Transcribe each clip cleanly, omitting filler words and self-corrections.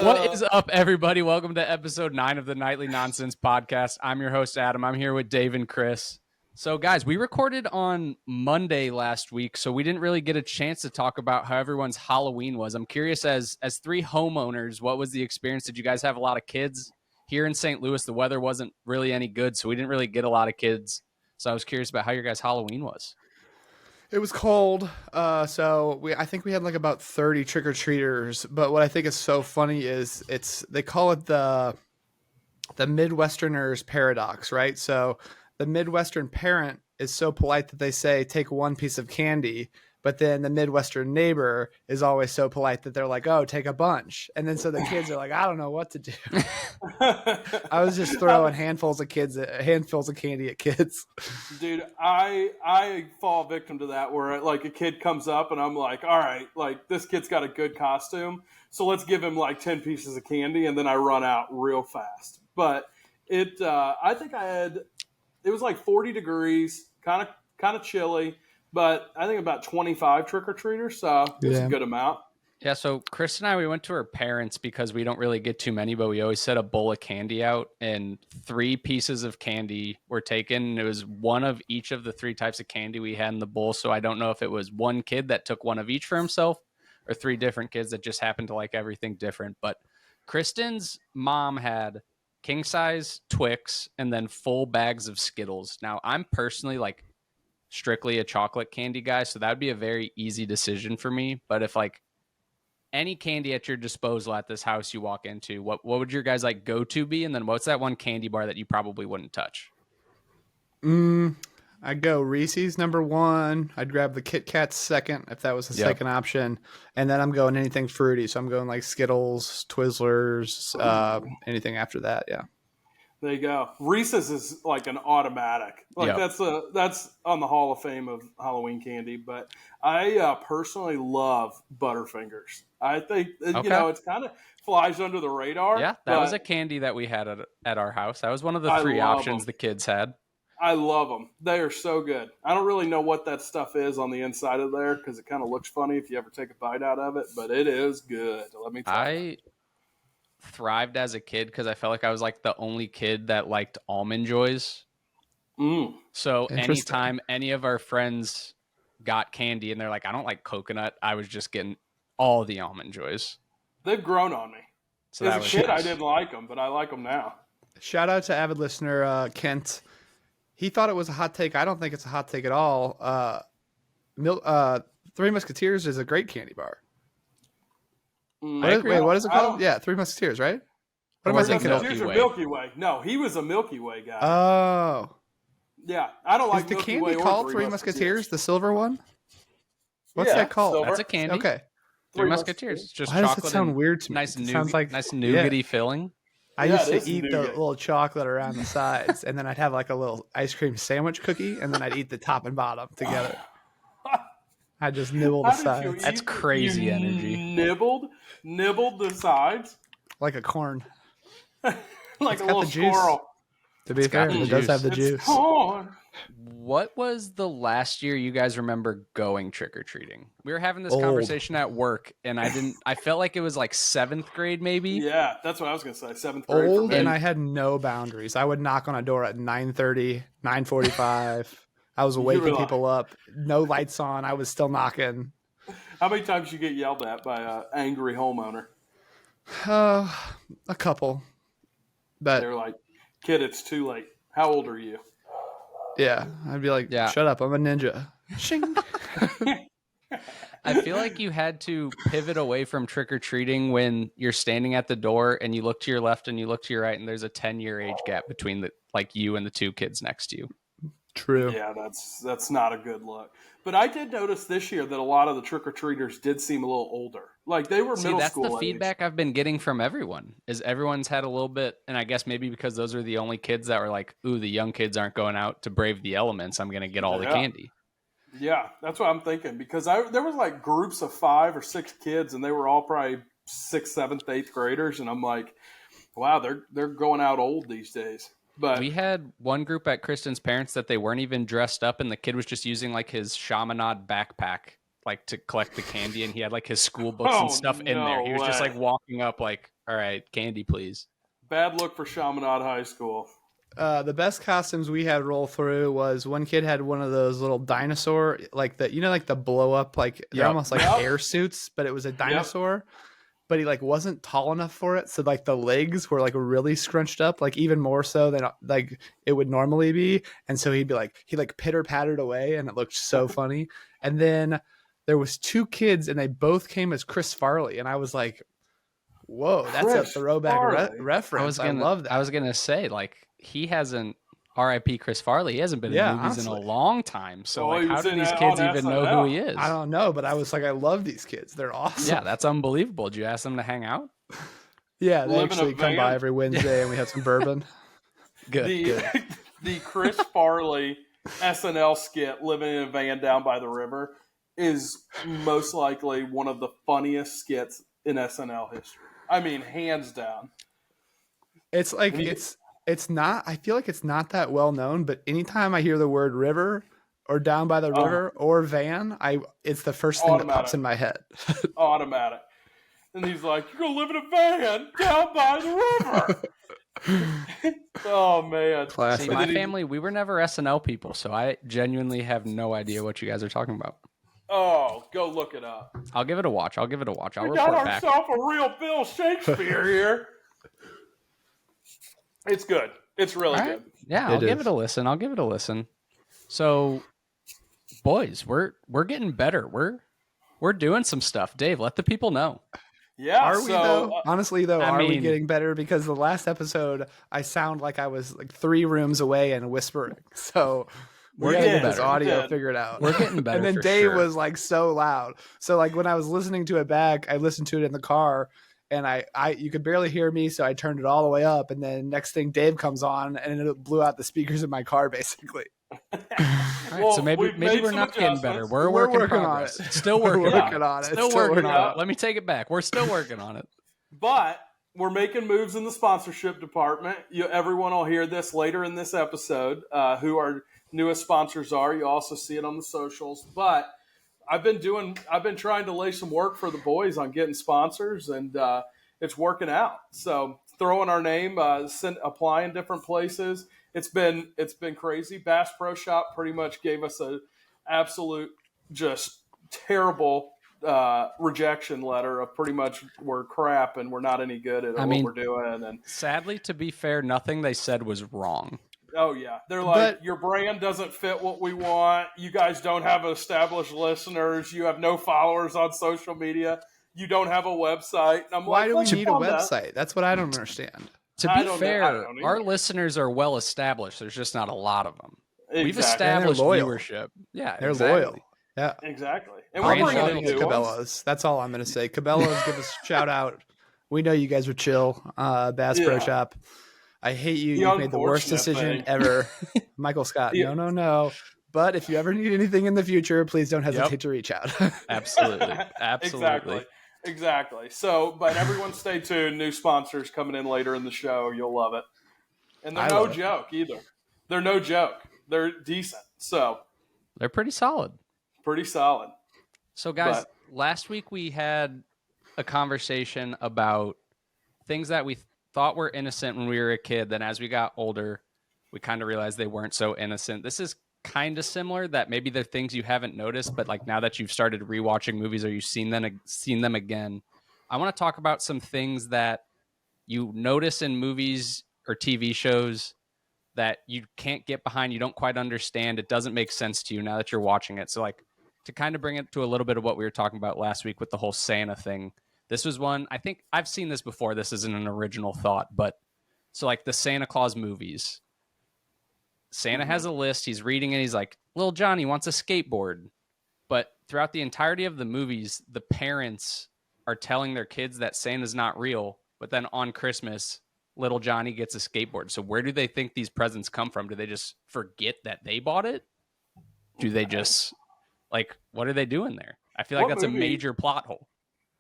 What is up, everybody? Welcome to episode 9 of the Nightly Nonsense Podcast. I'm your host, Adam. I'm here with Dave and Chris. So, guys, we recorded on Monday last week, so we didn't really get a chance to talk about how everyone's Halloween was. I'm curious, as 3 homeowners, what was the experience? Did you guys have a lot of kids? Here in St. Louis, the weather wasn't really any good, so we didn't really get a lot of kids. So I was curious about how your guys' Halloween was. It was cold, I think we had like about 30 trick-or-treaters, but what I think is so funny is they call it the Midwesterners paradox, right? So the Midwestern parent is so polite that they say, take one piece of candy, but then the Midwestern neighbor is always so polite that they're like, oh, take a bunch. And then so the kids are like, I don't know what to do. I was just throwing handfuls of candy at kids. Dude, I fall victim to that where like a kid comes up and I'm like, all right, like this kid's got a good costume, so let's give him like 10 pieces of candy, and then I run out real fast. But I think it was like 40 degrees, kind of chilly, but I think about 25 trick-or-treaters, so it's a good amount. Yeah, so Chris and I, we went to our parents because we don't really get too many, but we always set a bowl of candy out, and 3 pieces of candy were taken. It was one of each of the 3 types of candy we had in the bowl, so I don't know if it was one kid that took one of each for himself or 3 different kids that just happened to like everything different. But Kristen's mom had king-size Twix and then full bags of Skittles. Now, I'm personally like strictly a chocolate candy guy, so that would be a very easy decision for me. But if like any candy at your disposal at this house you walk into, what would your guys like go to be? And then what's that one candy bar that you probably wouldn't touch? I'd go Reese's number 1. I'd grab the Kit Kat second if that was the second option. And then I'm going anything fruity. So I'm going like Skittles, Twizzlers, anything after that. Yeah. There you go. Reese's is like an automatic. Like that's on the Hall of Fame of Halloween candy. But I personally love Butterfingers. I think it kind of flies under the radar. Yeah, that was a candy that we had at our house. That was one of the 3 options the kids had. I love them. They are so good. I don't really know what that stuff is on the inside of there because it kind of looks funny if you ever take a bite out of it, but it is good. Let me tell you. Thrived as a kid because I felt like I was like the only kid that liked Almond Joys. So anytime any of our friends got candy and they're like, I don't like coconut, I was just getting all the Almond Joys. They've grown on me. So as a kid, nice. I didn't like them, but I like them now. Shout out to avid listener Kent. He thought it was a hot take. I don't think it's a hot take at all. Three Musketeers is a great candy bar. What is it called? Yeah, Three Musketeers, right? What am I thinking of? Milky Way. No, he was a Milky Way guy. Oh. Yeah, I don't like Milky Way. Is the candy called Three Musketeers, the silver one? What's that called? Silver. That's a candy. Okay. Three Musketeers. Just why chocolate. Does it sound weird to me? Nice nougaty filling. I used to eat the little chocolate around the sides, and then I'd have like a little ice cream sandwich cookie, and then I'd eat the top and bottom together. I just nibble the sides. That's crazy energy. Nibbled the sides like a corn, like a little squirrel. To be fair, it does have the juice. Corn. What was the last year you guys remember going trick-or-treating? We were having this conversation at work, and I felt like it was like 7th grade maybe. Yeah, that's what I was going to say, 7th grade. Old, and I had no boundaries. I would knock on a door at 9:30, 9:45. I was waking people up. No lights on. I was still knocking. How many times you get yelled at by an angry homeowner? A couple. But they're like, kid, it's too late. How old are you? Yeah. I'd be like, shut up. I'm a ninja. Shing. I feel like you had to pivot away from trick-or-treating when you're standing at the door and you look to your left and you look to your right and there's a 10-year age gap between you and the 2 kids next to you. True. Yeah, that's not a good look. But I did notice this year that a lot of the trick-or-treaters did seem a little older. Like they were middle school That's the feedback I've been getting from everyone, is everyone's had a little bit, and I guess maybe because those are the only kids that were like, ooh, the young kids aren't going out to brave the elements, I'm going to get all the candy. Yeah, that's what I'm thinking. Because there was like groups of 5 or 6 kids, and they were all probably 6th, 7th, 8th graders, and I'm like, wow, they're going out old these days. But we had one group at Kristen's parents that they weren't even dressed up, and the kid was just using like his Chaminade backpack like to collect the candy, and he had like his school books Oh, and stuff in there. no He was just way. like walking up like, all right, candy, please. Bad look for Chaminade High School. The best costumes we had roll through was one kid had one of those little dinosaur, like the like the blow up, like they're Yep. almost like Yep. air suits, but it was a dinosaur. But he like wasn't tall enough for it, so like the legs were like really scrunched up, like even more so than like it would normally be. And so he'd be like he like pitter pattered away, and it looked so funny. And then there was two kids, and they both came as Chris Farley, and I was like, "Whoa, that's Chris a throwback Farley. reference." I love that. I was gonna say like he hasn't. R.I.P. Chris Farley. He hasn't been Yeah, in movies in honestly. a long time. So Well, he like, how was do in these that kids on even know who he SNL. is? I don't know, but I was like, I love these kids. They're awesome. Yeah, that's unbelievable. Did you ask them to hang out? Yeah, they Live in a actually come van? by every Wednesday and we have some bourbon. Good. The the Chris Farley SNL skit "Living in a Van Down by the River" is most likely one of the funniest skits in SNL history. I mean, hands down. It's like When you- it's not I feel like it's not that well known, but anytime I hear the word river or down by the Oh. river or van, it's the first thing that pops Automatic. in my head. Automatic. And he's like, "You're gonna live in a van down by the river." Oh man. See, Classic. my then he- family, we were never SNL people, so I genuinely have no idea what you guys are talking about. Oh, go look it up. I'll give it a watch. I'll report We got back. ourselves a real Bill Shakespeare here. It's good. It's really All right. good. Yeah, I'll It give is. it a listen. I'll give it a listen. So, boys, we're getting better. We're doing some stuff. Dave, let the people know. Yeah. Are we so, though? Honestly though, I are we mean- getting better? Because the last episode I sound like I was like 3 rooms away and whispering. So we're We getting did, this we audio did. figured out. We're getting better. And then for Dave sure. was like so loud. So like when I was listening to it back, I listened to it in the car and I you could barely hear me, so I turned it all the way up. And then next thing Dave comes on and it blew out the speakers in my car basically. All right, Well, so maybe we've made we're some not getting better. adjustments. We're a We're work in working on progress. it. Still working, We're on working it. on it. Still Still working working on on it. it. Let me take it back. We're still working on it. but we're making moves in the sponsorship department. Everyone will hear this later in this episode. Who our newest sponsors are. You also see it on the socials. But I've been trying to lay some work for the boys on getting sponsors, and it's working out. So throwing our name, applying different places. It's been crazy. Bass Pro Shop pretty much gave us a absolute just terrible rejection letter of pretty much we're crap and we're not any good at I what mean- we're doing. And Sadly, to be fair, nothing they said was wrong. oh yeah, they're like, But- your brand doesn't fit what we want. You guys don't have established listeners. You have no followers on social media. You don't have a website. And I'm Why like, do we let's need a calm down. website? That's what I don't understand. To I be don't know. I fair, don't our either. listeners are well established. There's just not a lot of them. We've Exactly. established loyal. viewership. Yeah, They're exactly. loyal. Yeah. Exactly. And Brand we're bringing loyalty in It's new ones. Cabela's. That's all I'm going to say. Cabela's, give us a shout out. We know you guys are chill. Bass Pro Yeah. Shop. I hate you. The You've made the worst unfortunate decision thing. ever. Michael Scott. Yeah. No. But if you ever need anything in the future, please don't hesitate Yep. to reach out. Absolutely. Absolutely. Exactly. So, but everyone stay tuned. New sponsors coming in later in the show. You'll love it. And they're I no love it. joke either. They're no joke. They're decent. So, They're pretty solid. pretty solid. So, guys, But- last week we had a conversation about things that we thought were innocent when we were a kid. Then, as we got older, we kind of realized they weren't so innocent. This is kind of similar. That maybe they're things you haven't noticed, but like now that you've started rewatching movies or you've seen them again, I want to talk about some things that you notice in movies or TV shows that you can't get behind. You don't quite understand. It doesn't make sense to you now that you're watching it. So, like, to kind of bring it to a little bit of what we were talking about last week with the whole Santa thing. This was one, I think I've seen this before. This isn't an original thought, but so like the Santa Claus movies, Santa has a list. He's reading it. He's like, little Johnny wants a skateboard. But throughout the entirety of the movies, the parents are telling their kids that Santa's not real. But then on Christmas, little Johnny gets a skateboard. So where do they think these presents come from? Do they just forget that they bought it? Do they just what are they doing there? I feel like What that's a movie? major plot hole.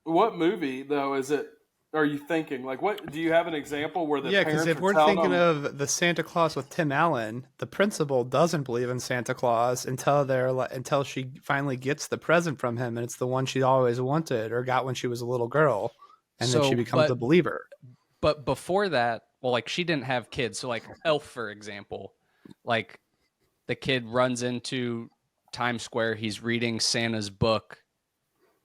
What movie though is it? are you thinking? Like, what do you have an example where the Yeah, because parents if are we're telling thinking them, of the Santa Claus with Tim Allen, the principal doesn't believe in Santa Claus until she finally gets the present from him, and it's the one she always wanted or got when she was a little girl, and then she So, becomes a believer. but before that, well, like she didn't have kids. So like Elf, for example, like the kid runs into Times Square, he's reading Santa's book,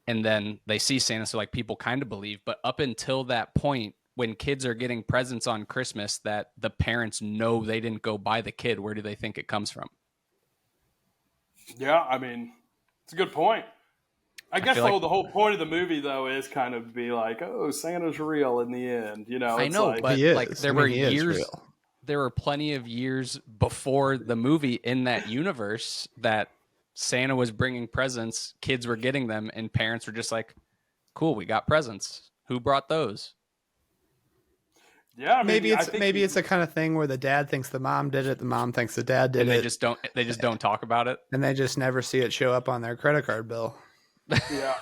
and then they see Santa, so like people kind of believe. But up until that point, when kids are getting presents on Christmas that the parents know they didn't go buy the kid, where do they think it comes from? yeah, I mean, it's a good point. I guess feel like the whole point of the movie, though, is kind of be like, oh, Santa's real in the end. You know, I it's know, like, but He like is. there I mean, were he is years, real. there were plenty of years before the movie in that universe that Santa was bringing presents, kids were getting them, and parents were just like, "Cool, we got presents. Who brought those?" yeah, I mean, I think Maybe it's a kind of thing where the dad thinks the mom did it, the mom thinks the dad did And they it, just don't talk about it. and they just never see it show up on their credit card bill. yeah.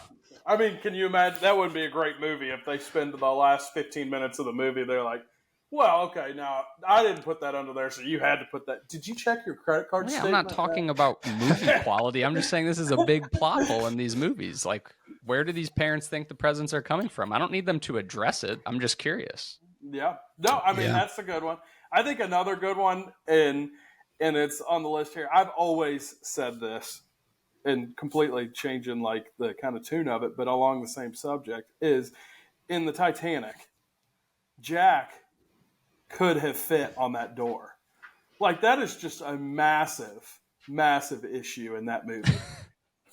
I mean, can you imagine? That would be a great movie if they spend the last 15 minutes of the movie. They're like, well, okay, now I didn't put that under there, so you had to put that. Did you check your credit card Yeah, I'm statement? not talking about movie quality. I'm just saying this is a big plot hole in these movies. Like, where do these parents think the presents are coming from? I don't need them to address it. I'm just curious. Yeah. No, I mean, Yeah. that's a good one. I think another good one, and it's on the list here. I've always said this, and completely changing like the kind of tune of it, but along the same subject, is in the Titanic, Jack could have fit on that door. Like, that is just a massive, massive issue in that movie.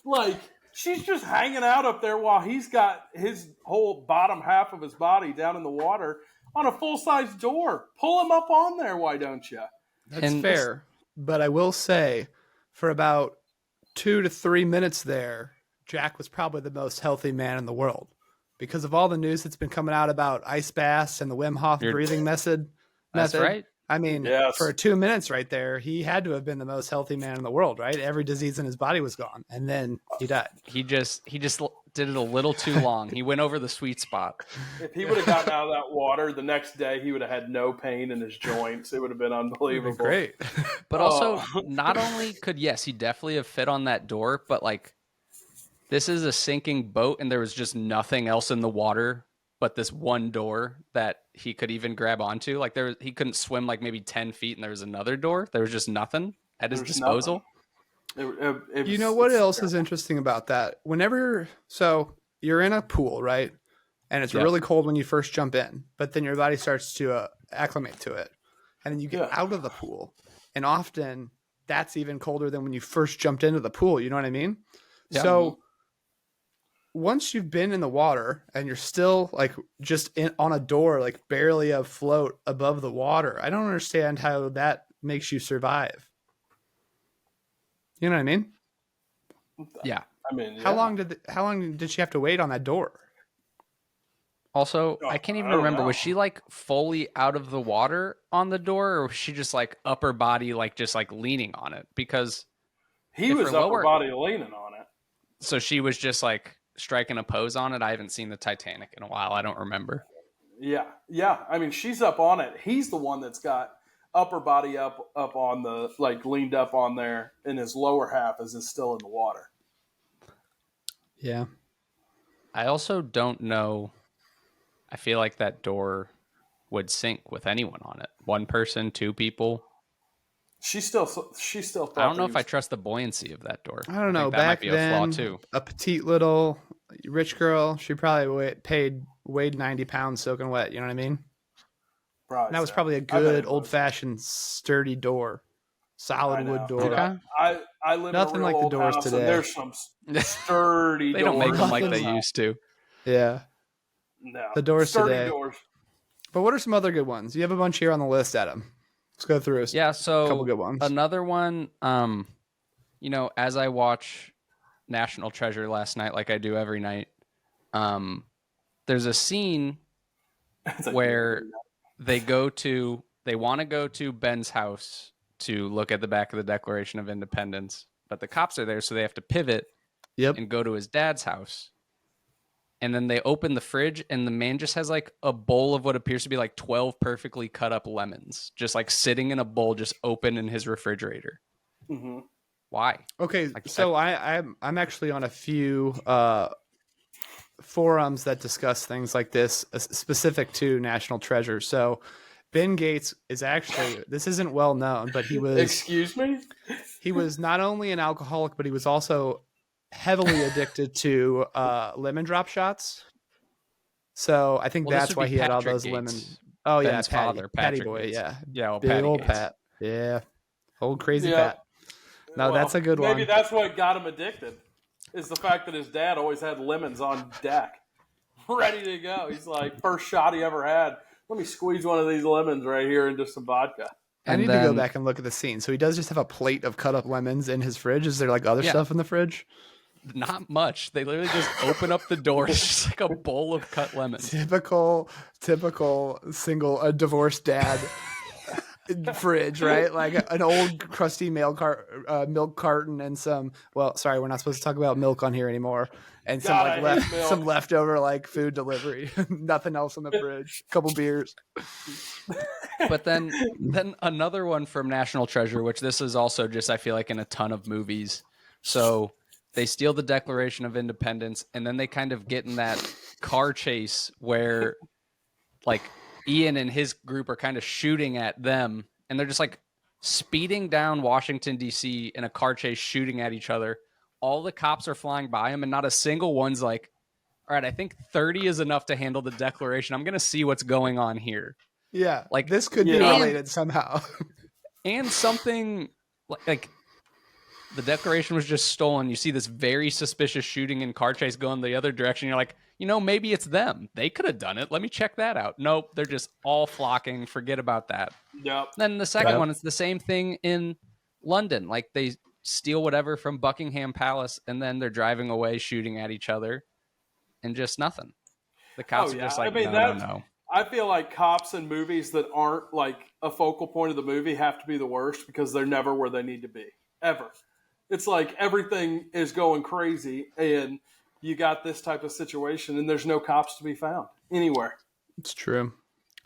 Like, she's just hanging out up there while he's got his whole bottom half of his body down in the water on a full-size door. Pull him up on there, why don't you? That's And fair, but I will say, for about 2 to 3 minutes there, Jack was probably the most healthy man in the world because of all the news that's been coming out about ice baths and the Wim Hof You're- breathing method. That's right. I mean, Yes. for 2 minutes right there, he had to have been the most healthy man in the world, right? Every disease in his body was gone, and then he died. He just did it a little too long. He went over the sweet spot. If he would have gotten out of that water the next day, he would have had no pain in his joints. It would have been unbelievable. Great. But also, not only could he definitely have fit on that door, but like this is a sinking boat, and there was just nothing else in the water but this one door that he could even grab onto. Like he couldn't swim like maybe 10 feet, and there was another door. There was just nothing at his There's disposal. It You was- know what it's else terrible. is interesting about that? So you're in a pool, right? And it's Yeah. really cold when you first jump in, but then your body starts to acclimate to it. And then you get Yeah. out of the pool. And often that's even colder than when you first jumped into the pool. You know what I mean? Yeah. So once you've been in the water and you're still like just on a door, like barely afloat above the water, I don't understand how that makes you survive. You know what I mean? Yeah. I mean, How yeah. how long did she have to wait on that door? Also, Oh, I can't even I don't remember. know. Was she like fully out of the water on the door, or was she just like upper body, like just like leaning on it? Because He if was her upper lower- body leaning on it. so she was just like striking a pose on it. I haven't seen the Titanic in a while. I don't remember. Yeah, yeah. I mean, she's up on it. He's the one that's got upper body up on the like leaned up on there, and his lower half is still in the water. Yeah. I also don't know. I feel like that door would sink with anyone on it. One person, two people. She still thought I don't know that if I trust the buoyancy of that door. I don't know. think that Back might be a flaw then, too. a petite little rich girl, she probably weighed 90 pounds soaking wet. You know what I mean? And that was probably a good old fashioned sturdy door, solid I know. wood door. Okay. I live Nothing in a real like the old doors house, today. and there's some sturdy. They don't make doors them like they inside. used to. Yeah. No, The doors sturdy today. doors. But what are some other good ones? You have a bunch here on the list, Adam. Let's go through Yeah, a so couple good ones. another one, as I watch National Treasure last night, like I do every night, there's a scene It's like, where they want to go to Ben's house to look at the back of the Declaration of Independence, but the cops are there, so they have to pivot Yep. and go to his dad's house. And then they open the fridge, and the man just has like a bowl of what appears to be like 12 perfectly cut up lemons, just like sitting in a bowl, just open in his refrigerator. Mm-hmm. Why? Okay, Like, so I'm actually on a few forums that discuss things like this, specific to National Treasure. So Ben Gates is actually, this isn't well known, but Excuse me? he was not only an alcoholic, but he was also heavily addicted to lemon drop shots. So I think Well, this that's would why be he had all Patrick those Gates, lemon. Oh yeah, Ben's Patty, father, Patty Patrick boy, Gates. yeah, Yeah, well, big Patty old Gates. Pat, yeah, old crazy Yeah. Pat. No, that's a good maybe one. that's what got him addicted. Is the fact that his dad always had lemons on deck, ready to go. He's like, first shot he ever had. Let me squeeze one of these lemons right here into some vodka. I And need to go then- back and look at the scene. So he does just have a plate of cut up lemons in his fridge. Is there like other Yeah. stuff in the fridge? Not much. They literally just open up the door. It's just like a bowl of cut lemons. Typical single divorced dad fridge, right? Like an old crusty milk carton and some. Well, sorry, we're not supposed to talk about milk on here anymore. And some God, I hate milk. some leftover like food delivery. Nothing else in the fridge. Couple beers. But then another one from National Treasure, which this is also just, I feel like, in a ton of movies. So they steal the Declaration of Independence, and then they kind of get in that car chase where like Ian and his group are kind of shooting at them, and they're just like speeding down Washington, D.C. in a car chase, shooting at each other. All the cops are flying by them, and not a single one's like, all right, I think 30 is enough to handle the Declaration. I'm going to see what's going on here. Yeah, Like, this could be yeah. related somehow. And something like the Declaration was just stolen. You see this very suspicious shooting and car chase going the other direction. You're like, maybe it's them. They could have done it. Let me check that out. Nope, they're just all flocking. Forget about that. Yep. Then the second Yep. one, it's the same thing in London. Like they steal whatever from Buckingham Palace, and then they're driving away, shooting at each other, and just nothing. The cops Oh, are yeah. just like, I mean, no. I feel like cops in movies that aren't like a focal point of the movie have to be the worst because they're never where they need to be, ever. It's like everything is going crazy and you got this type of situation and there's no cops to be found anywhere. It's true.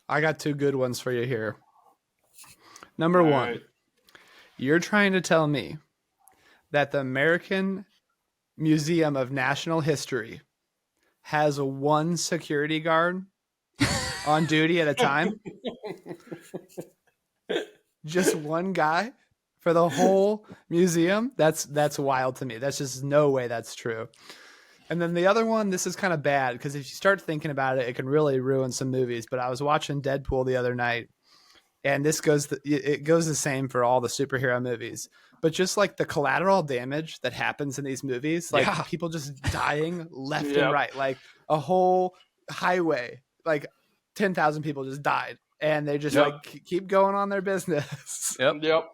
I got two good ones for you here. Number All one, right. you're trying to tell me that the American Museum of National History has one security guard on duty at a time? Just one guy for the whole museum? That's wild to me. That's just no way that's true. And then the other one, this is kind of bad because if you start thinking about it, it can really ruin some movies. But I was watching Deadpool the other night, and it goes the same for all the superhero movies. But just like the collateral damage that happens in these movies, like Yeah. people just dying left Yep. and right, like a whole highway, like 10,000 people just died, and they just Yep. like keep going on their business. Yep. Yep.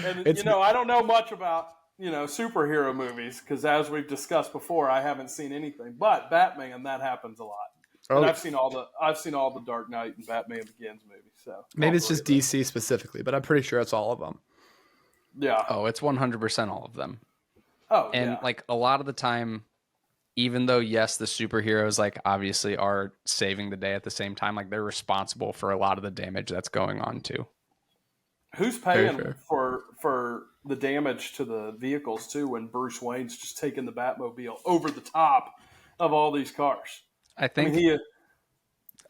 And, It's- I don't know much about, superhero movies because as we've discussed before, I haven't seen anything. But Batman, that happens a lot. And Oh, I've seen all the Dark Knight and Batman Begins movies. So maybe all it's just three of DC specifically, but I'm pretty sure it's all of them. them. Yeah. Oh, it's 100% all of them. Oh, And yeah. like a lot of the time, even though yes, the superheroes like obviously are saving the day at the same time, like they're responsible for a lot of the damage that's going on too. Who's Very paying fair. for the damage to the vehicles too when Bruce Wayne's just taking the Batmobile over the top of all these cars? I I think mean,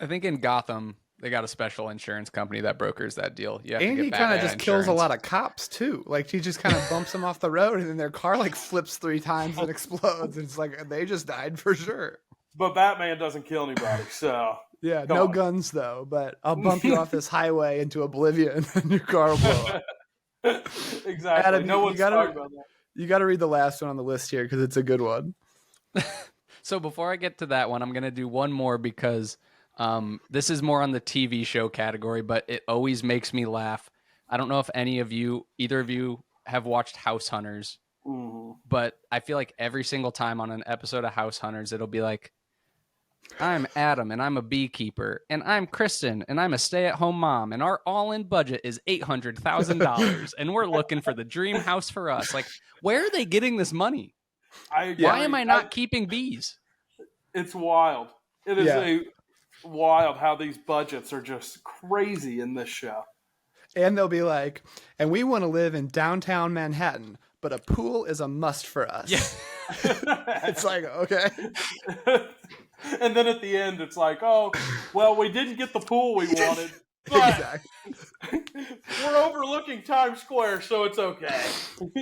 I think in Gotham they got a special insurance company that brokers that deal. You have And to he get kind of Batman just kills a insurance. lot of cops too. Like he just kind of bumps them off the road, and then their car like flips 3 times and explodes. And it's like they just died for sure. but Batman doesn't kill anybody, so Yeah, Go no on. guns though. But I'll bump you off this highway into oblivion, and your car will blow up. exactly. Adam, no you one's gotta- talking about that. You got to read the last one on the list here because it's a good one. So before I get to that one, I'm going to do one more because this is more on the TV show category, but it always makes me laugh. I don't know if either of you have watched House Hunters, Mhm. but I feel like every single time on an episode of House Hunters, it'll be like, I'm Adam and I'm a beekeeper, and I'm Kristen and I'm a stay-at-home mom, and our all-in budget is $800,000, and we're looking for the dream house for us. Like, where are they getting this money? I agree. Why am I not keeping bees? It's wild. It is Yeah. a wild how these budgets are just crazy in this show. And they'll be like, and we want to live in downtown Manhattan, but a pool is a must for us. It's like, okay. And then at the end, it's like, oh, well, we didn't get the pool we wanted, but Exactly. we're overlooking Times Square, so it's okay.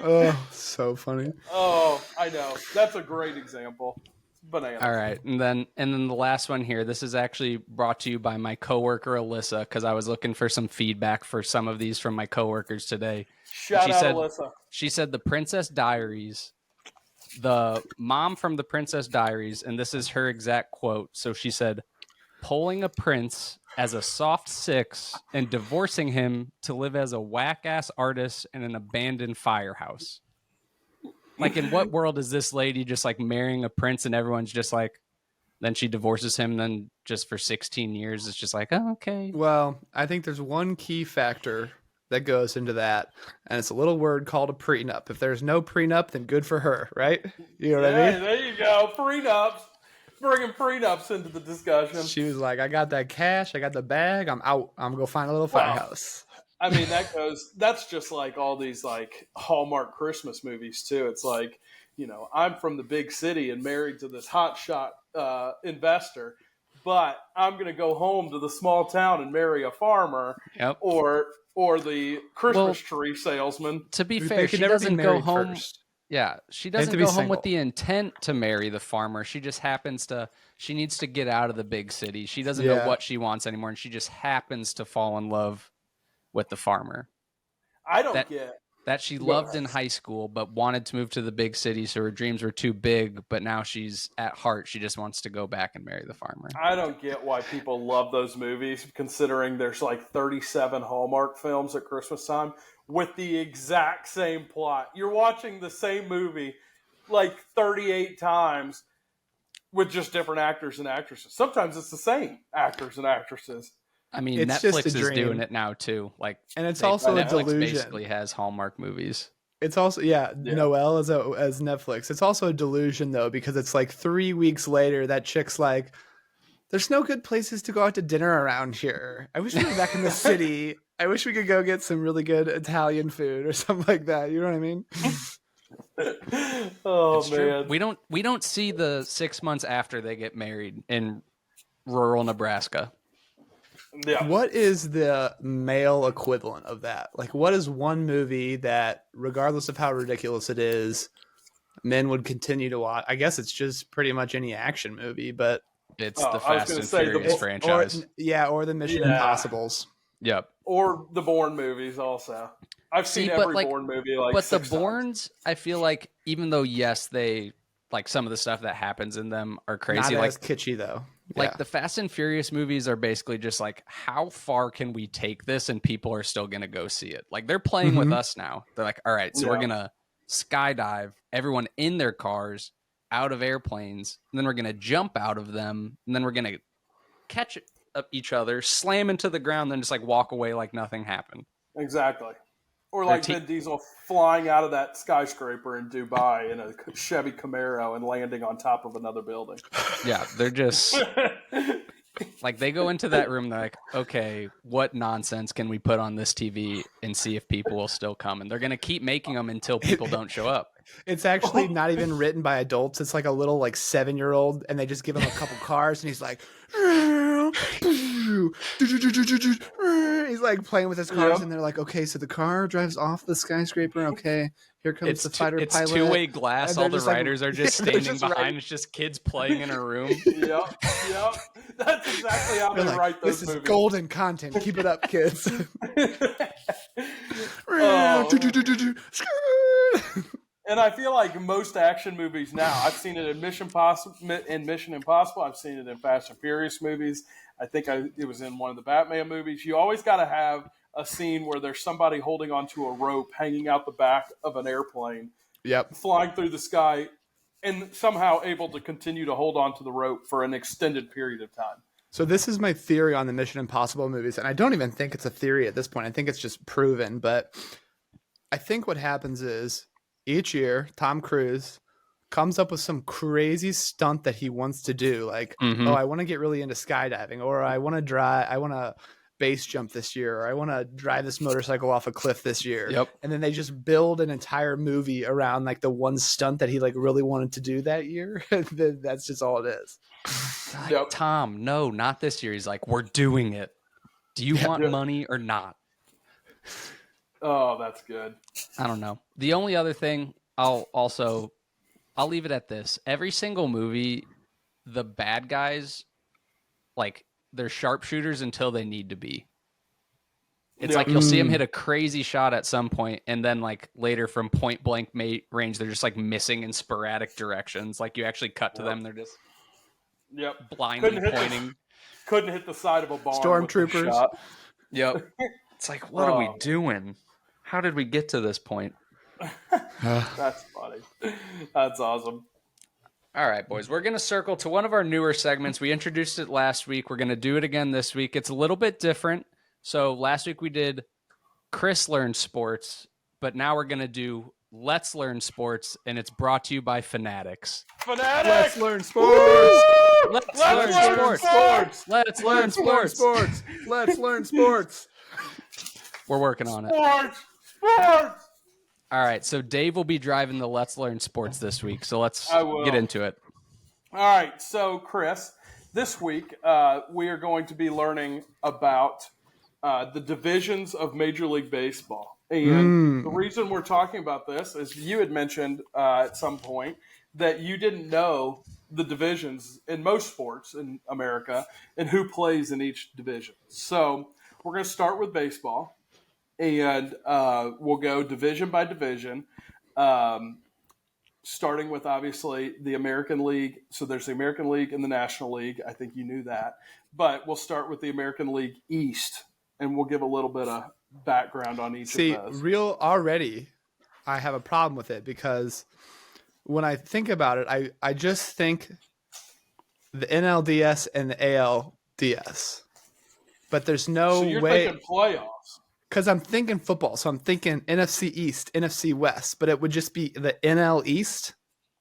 Oh, so funny. Oh, I know. That's a great example. Bananas. All right, and then the last one here. This is actually brought to you by my coworker Alyssa, because I was looking for some feedback for some of these from my coworkers today. Shout she out, said- Alyssa. She said the Princess Diaries, the mom from the Princess Diaries, and this is her exact quote. So she said, "Pulling a prince as a soft six and divorcing him to live as a whack-ass artist in an abandoned firehouse." Like, in what world is this lady just like marrying a prince and everyone's just like, then she divorces him, then just for 16 years, it's just like, oh, okay. Well, I think there's one key factor that goes into that, and it's a little word called a prenup. If there's no prenup, then good for her, right? You know what I mean? There you go. Prenups. Bringing prenups into the discussion. She was like, I got that cash, I got the bag, I'm out. I'm gonna go find a little firehouse. I mean, that's just like all these like Hallmark Christmas movies too. It's like, you know, I'm from the big city and married to this hotshot investor, but I'm going to go home to the small town and marry a farmer Yep. or the Christmas tree salesman. To be They fair, could she never be doesn't go married home. first. Yeah, she They have doesn't to be go home with single. the intent to marry the farmer. She just happens to, she needs to get out of the big city. She doesn't know Yeah. what she wants anymore, and she just happens to fall in love with the farmer I don't that- get. that she loved in high school, but wanted to move to the big city, so her dreams were too big. But now she's at heart, she just wants to go back and marry the farmer. I don't get why people love those movies, considering there's like 37 Hallmark films at Christmas time with the exact same plot. You're watching the same movie like 38 times with just different actors and actresses. Sometimes it's the same actors and actresses. I mean, It's just Netflix a is dream. doing it now too. Like, And it's also a Netflix delusion. basically has Hallmark movies. It's also Noelle as Netflix. It's also a delusion though, because it's like 3 weeks later that chick's like, there's no good places to go out to dinner around here. I wish we were back in the city. I wish we could go get some really good Italian food or something like that. You know what I mean? Oh It's true. man. We don't see the 6 months after they get married in rural Nebraska. Yeah. What is the male equivalent of that? Like, what is one movie that, regardless of how ridiculous it is, men would continue to watch? I guess it's just pretty much any action movie, but It's Oh, the I was Fast gonna and say the- Furious or- franchise. or the Mission Yeah. Impossibles. Yep. Or the Bourne movies also. I've See, seen but, every like- Bourne movie like But the 6 times. Bournes, I feel like, even though yes, they like some of the stuff that happens in them are crazy. Not Like as kitschy though. like Yeah. the Fast and Furious movies are basically just like, how far can we take this and people are still gonna go see it? Like, they're playing with Mhm. us now. They're like, all right, so we're Yeah. gonna skydive everyone in their cars out of airplanes, and then we're gonna jump out of them, and then we're gonna catch up each other, slam into the ground, then just like walk away like nothing happened. Exactly. Or Their like te- Vin Diesel flying out of that skyscraper in Dubai in a Chevy Camaro and landing on top of another building. Yeah, they're just like, they go into that room, they're like, okay, what nonsense can we put on this TV and see if people will still come? And they're gonna keep making them until people don't show up. It's actually not even written by adults. It's like a little 7-year-old, and they just give him a couple cars, and he's like, he's like playing with his cars, Yep. and they're like, okay, so the car drives off the skyscraper. Okay, here comes It's the fighter it's pilot. two-way glass. And All they're the just, like- writers are just they're standing just behind. writing. It's just kids playing in a room. Yep. That's exactly how They're they like, write those this is movies. golden content. Keep it up, kids. And I feel like most action movies now, I've seen it in Mission Impossible. I've seen it in Fast and Furious movies. I think it was in one of the Batman movies. You always got to have a scene where there's somebody holding onto a rope, hanging out the back of an airplane, Yep. flying through the sky, and somehow able to continue to hold onto the rope for an extended period of time. So this is my theory on the Mission Impossible movies, and I don't even think it's a theory at this point. I think it's just proven. But I think what happens is each year Tom Cruise comes up with some crazy stunt that he wants to do, like, Mhm. oh, I want to get really into skydiving, or I want to base jump this year, or I want to drive this motorcycle off a cliff this year. Yep. And then they just build an entire movie around like the one stunt that he like really wanted to do that year. That's just all it is. Like, Yep. Tom, no, not this year. He's like, we're doing it. Do you want money or not? Oh, that's good. I don't know. The only other thing I'll leave it at this. Every single movie, the bad guys, like, they're sharpshooters until they need to be. It's Yeah. like you'll see them hit a crazy shot at some point, and then like later from point blank range, they're just like missing in sporadic directions. Like you actually cut to them, they're just Yep. blindly pointing. Couldn't hit the side of a barn. Stormtroopers. with the shot. Yep. It's like, what are we doing? How did we get to this point? That's funny. That's awesome. All right, boys, we're going to circle to one of our newer segments. We introduced it last week. We're going to do it again this week. It's a little bit different. So last week we did Chris Learns Sports, but now we're going to do Let's Learn Sports, and it's brought to you by Fanatics. Fanatics! Let's learn sports. Let's Let's learn learn sports. sports! Let's learn sports. Sports. Let's learn sports. We're working on it. Sports! All right, so Dave will be driving the Let's Learn Sports this week. So let's I will. get into it. All right, so Chris, this week we are going to be learning about the divisions of Major League Baseball. And the reason we're talking about this is you had mentioned at some point that you didn't know the divisions in most sports in America and who plays in each division. So we're going to start with baseball, and we'll go division by division, starting with obviously the American League. So there's the American League and the National League. I think you knew that. But we'll start with the American League East, and we'll give a little bit of background on each of those. Already, I have a problem with it because when I think about it, I just think the NLDS and the ALDS. But there's no So you're way, thinking playoffs. because I'm thinking football. So I'm thinking NFC East, NFC West, but it would just be the NL East.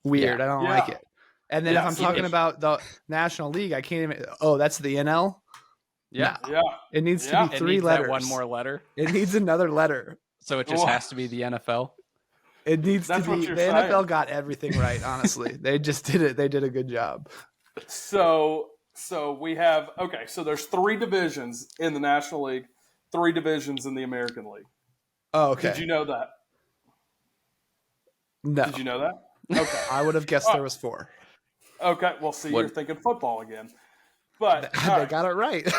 Weird. Yeah. I don't Yeah. like it. And then Yeah, if I'm so talking if- about the National League, I can't even, oh, that's the NL? Yeah. No. Yeah. It needs Yeah. to be It three needs letters. that one more letter. It needs another letter. So it just Well- has to be the NFL. It needs That's to what be. you're The saying. NFL got everything right. Honestly, they just did it. They did a good job. So we have so there's 3 divisions in the National League, 3 divisions in the American League. Oh, okay. Did you know that? No, Did you know that? Okay. I would have guessed there was 4. Okay. Well, see, What- you're thinking football again. But all They right. got it right.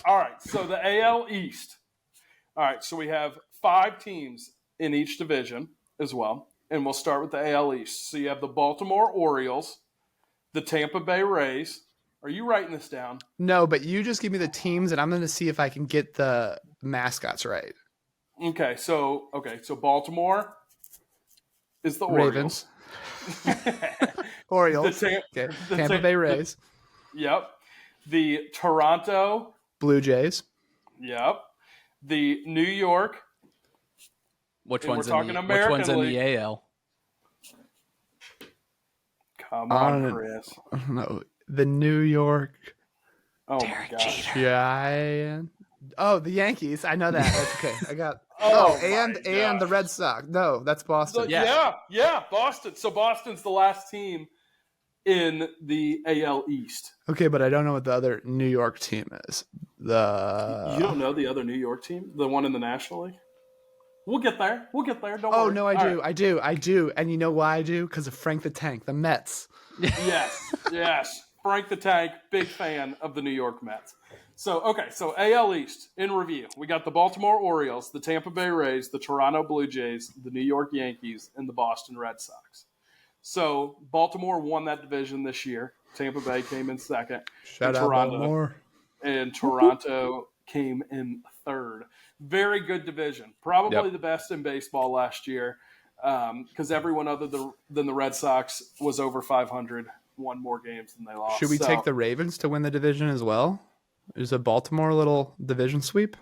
All right. So the AL East. All right. So we have 5 teams in each division as well, and we'll start with the AL East. So you have the Baltimore Orioles, the Tampa Bay Rays. Are you writing this down? No, but you just give me the teams, and I'm going to see if I can get the mascots right. Okay. So Baltimore is the Orioles. Ravens, Orioles, The okay. the Tampa Tam- Bay Rays, Yep. The Toronto. Blue Jays, Yep. The New York. Which And we're one's talking which American one's in League. the AL? Come on, On- Chris. no, the New York Oh my gosh. Giants. Oh, the Yankees. I know that. That's okay. I got. Oh, and my and the gosh. Red Sox. No, that's Boston. Yeah, Boston. So Boston's the last team in the AL East. Okay, but I don't know what the other New York team is. You don't know the other New York team, the one in the National League? We'll get there. Don't Oh worry. no, All right. I do, and you know why I do? Because of Frank the Tank, the Mets. Yes. Frank the Tank, big fan of the New York Mets. So AL East in review. We got the Baltimore Orioles, the Tampa Bay Rays, the Toronto Blue Jays, the New York Yankees, and the Boston Red Sox. So Baltimore won that division this year. Tampa Bay came in second. Shout out Toronto. Baltimore. And Toronto came in third. Very good division. Probably Yep. the best in baseball last year because everyone other than the Red Sox was over 500, won more games than they lost. Should we take the Ravens to win the division as well? Is a Baltimore a little division sweep?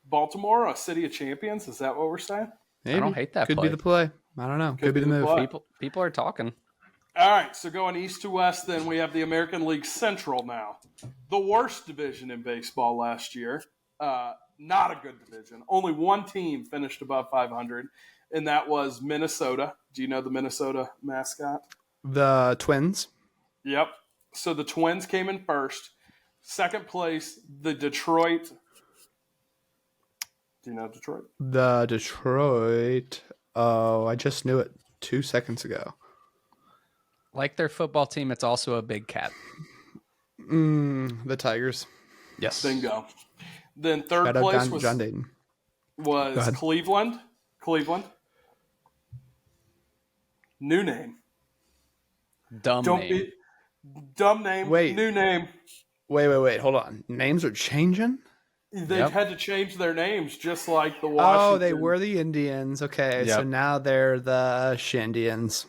Baltimore, a city of champions? Is that what we're saying? Maybe. don't hate that Could play. be the play. I don't know. Could be the be the move. play. People are talking. All right, so going east to west, then we have the American League Central now. The worst division in baseball last year. Not a good division. Only one team finished above 500, and that was Minnesota. Do you know the Minnesota mascot? The Twins. Yep. So the Twins came in first. Second place, the Detroit. Do you know Detroit? The Detroit. Oh, I just knew it 2 seconds ago. Like their football team, it's also a big cat. The Tigers. Yes. Bingo. Then third Shout out place John Dayton. Go was ahead. Cleveland. Cleveland. New name. Dumb Don't name. be dumb name. Wait. New name. Wait. Hold on. Names are changing? They've Yep. had to change their names just like the Washington. Oh, they were the Indians. Okay, so Yep. now they're the Shindians.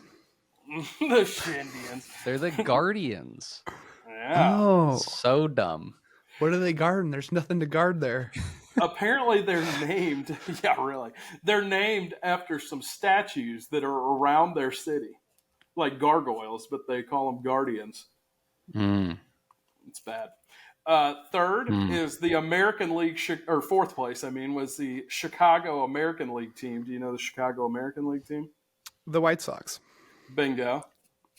the Shindians. They're the Guardians. Yeah. Oh, So dumb. what are they guarding? There's nothing to guard there. Apparently they're named. Yeah, really. They're named after some statues that are around their city, like gargoyles, but they call them guardians. Mm. It's bad. Third is the American League, or fourth place, was the Chicago American League team. Do you know the Chicago American League team? The White Sox. Bingo.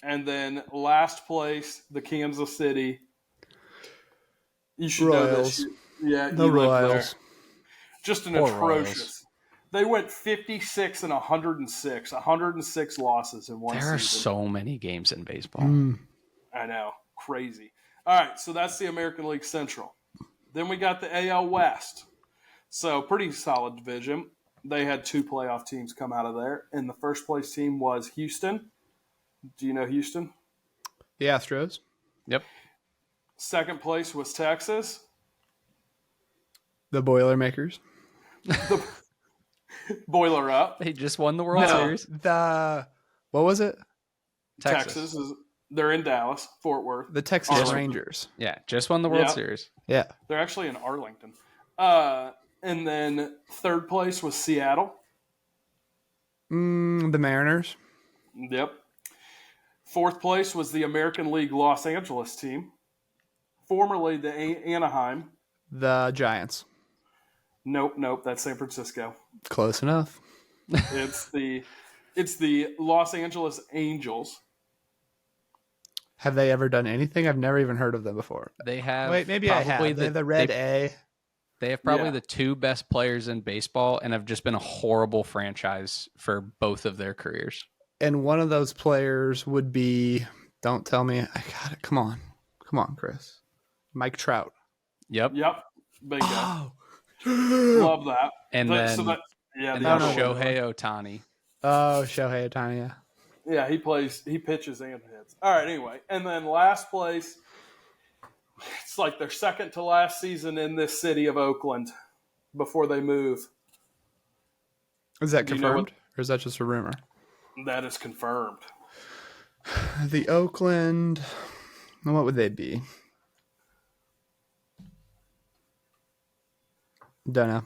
And then last place, the Kansas City. You should know Royals. this. Yeah, The you live there. Royals. Just an Poor atrocious. Royals. They went 56 and 106. 106 losses in one There are season. so many games in baseball. I know. Crazy. All right, so that's the American League Central. Then we got the AL West. So pretty solid division. They had 2 playoff teams come out of there. And the first place team was Houston. Do you know Houston? The Astros. Yep. Second place was Texas. The Boilermakers. Boiler up. They just won the World No. Series. The what was it? Texas is they're in Dallas, Fort Worth. The Texas Arlington. Rangers. Yeah, just won the World Yeah. Series. Yeah. They're actually in Arlington. And then third place was Seattle. The Mariners. Yep. Fourth place was the American League Los Angeles team, formerly the Anaheim. The Giants. Nope, that's San Francisco. Close enough. It's the Los Angeles Angels. Have they ever done anything? I've never even heard of them before. They have Wait, maybe I have. probably They have the red A. They have probably Yeah. the 2 best players in baseball and have just been a horrible franchise for both of their careers. And one of those players would be, don't tell me. I got it. Come on, Chris. Mike Trout. Yep. Yep, bingo. Oh. Love that. And But- then, so that- yeah, and the then other one. Shohei Ohtani. Oh, Shohei Ohtani. Yeah. Yeah, he pitches and hits. All right, anyway. And then last place, it's like their second to last season in this city of Oakland before they move. Is that Do you know confirmed? Or is that just a rumor? That is confirmed. The Oakland. What would they be? Don't know.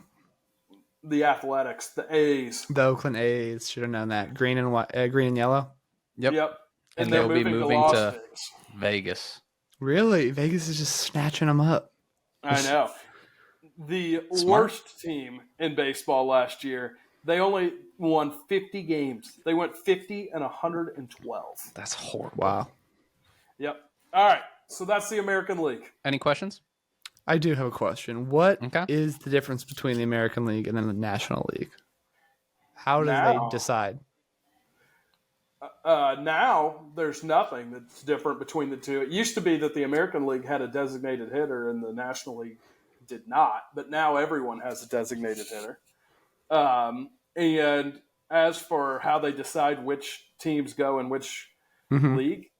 The Athletics, the A's. The Oakland A's. Should have known that. Green and white, green and yellow. Yep. And And they're they'll be moving moving Las to- Vegas. Vegas. Really? Vegas is just snatching them up. I know. The Smart. worst team in baseball last year, they only won 50 games. They went 50 and 112. That's horrible. Wow. Yep. All right. So that's the American League. Any questions? I do have a question. What is Okay. the difference between the American League and then the National League? How do Now- they decide? Now there's nothing that's different between the two. It used to be that the American League had a designated hitter and the National League did not, but now everyone has a designated hitter. And as for how they decide which teams go in which league,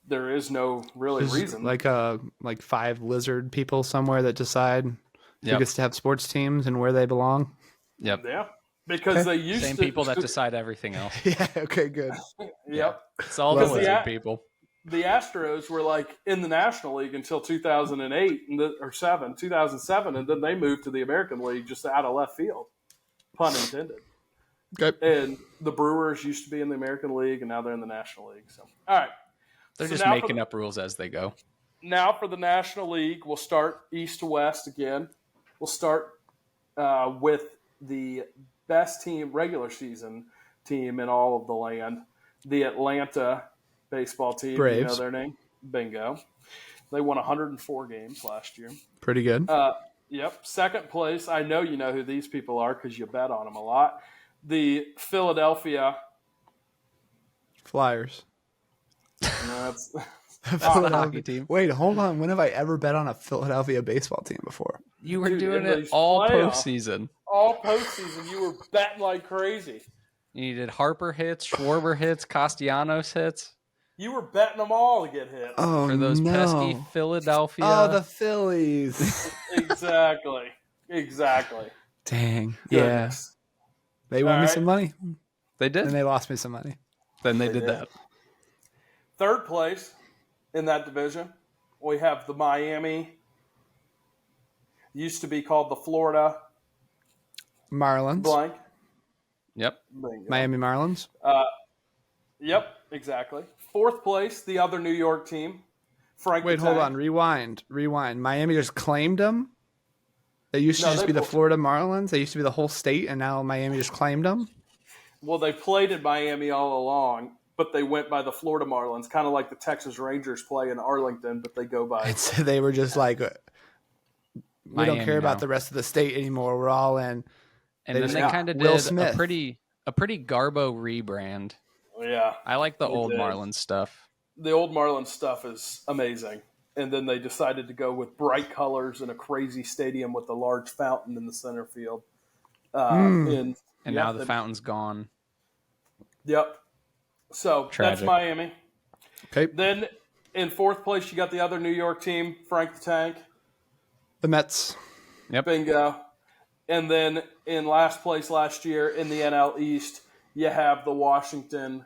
there is no really There's reason. like 5 lizard people somewhere that decide who Yep. gets to have sports teams and where they belong. Yep. Yeah, because they used Same to people that decide everything else. Yeah. Okay. Good. Yep. It's all the Because lizard the- people. The Astros were like in the National League until 2008 or 2007, and then they moved to the American League just out of left field, pun intended. Okay. And the Brewers used to be in the American League, and now they're in the National League. So, all right. They're So just now making up rules as they go. Now for the National League, we'll start east to west again. We'll start with the best team, regular season team in all of the land, the Atlanta baseball team. Do you know Braves. their name? Bingo. They won 104 games last year. Pretty good. Yep. Second place, I know you know who these people are because you bet on them a lot. The Philadelphia. Flyers. That's That's the hockey team. Wait, hold on. When have I ever bet on a Philadelphia baseball team before? You were Dude, doing in it these all playoffs. postseason. all postseason. You were betting like crazy. You did Harper hits, Schwarber hits, Castellanos hits You were betting them all to get hit. Oh, for those pesky Philadelphia. Oh, the Phillies. Exactly. Dang. Yeah. Goodness. They won All me right. some money, They did. and they lost me some money. Then they They did did. that. Third place in that division, we have the Miami. Used to be called the Florida Marlins. blank. Yep. Bingo. Miami Marlins. Yep, exactly. Fourth place, the other New York team. Frank Wait, the hold Tank. on. Rewind. Miami just claimed them. They used to No, just they be the pulled- Florida Marlins. They used to be the whole state, and now Miami just claimed them. Well, they played in Miami all along, but they went by the Florida Marlins, kind of like the Texas Rangers play in Arlington, but they go by. And so they were just like, we don't Miami care about now. the rest of the state anymore. We're all in. And They then just they got kind of Will did Smith. a pretty Garbo rebrand. Yeah. I like the They old did. Marlins stuff. The old Marlins stuff is amazing. And then they decided to go with bright colors and a crazy stadium with a large fountain in the center field. And And yep, now the they- fountain's gone. Yep. So that's Tragic. Miami. Okay. Then in fourth place, you got the other New York team, Frank the Tank. The Mets. Bingo. And then in last place last year in the NL East, you have the Washington.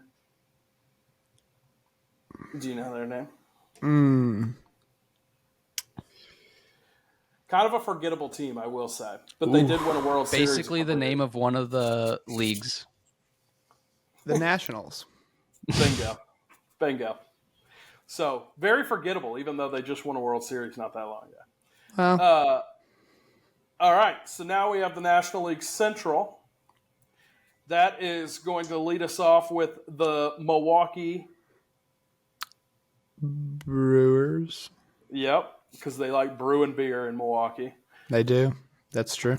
Do you know their name? Kind of a forgettable team, I will say. But they did win a World Series. Basically the name of one of the leagues. The Nationals. Bingo. So, very forgettable, even though they just won a World Series not that long ago. Well, All right, so now we have the National League Central. That is going to lead us off with the Milwaukee. Brewers. Yep, because they like brewing beer in Milwaukee. They do. That's true.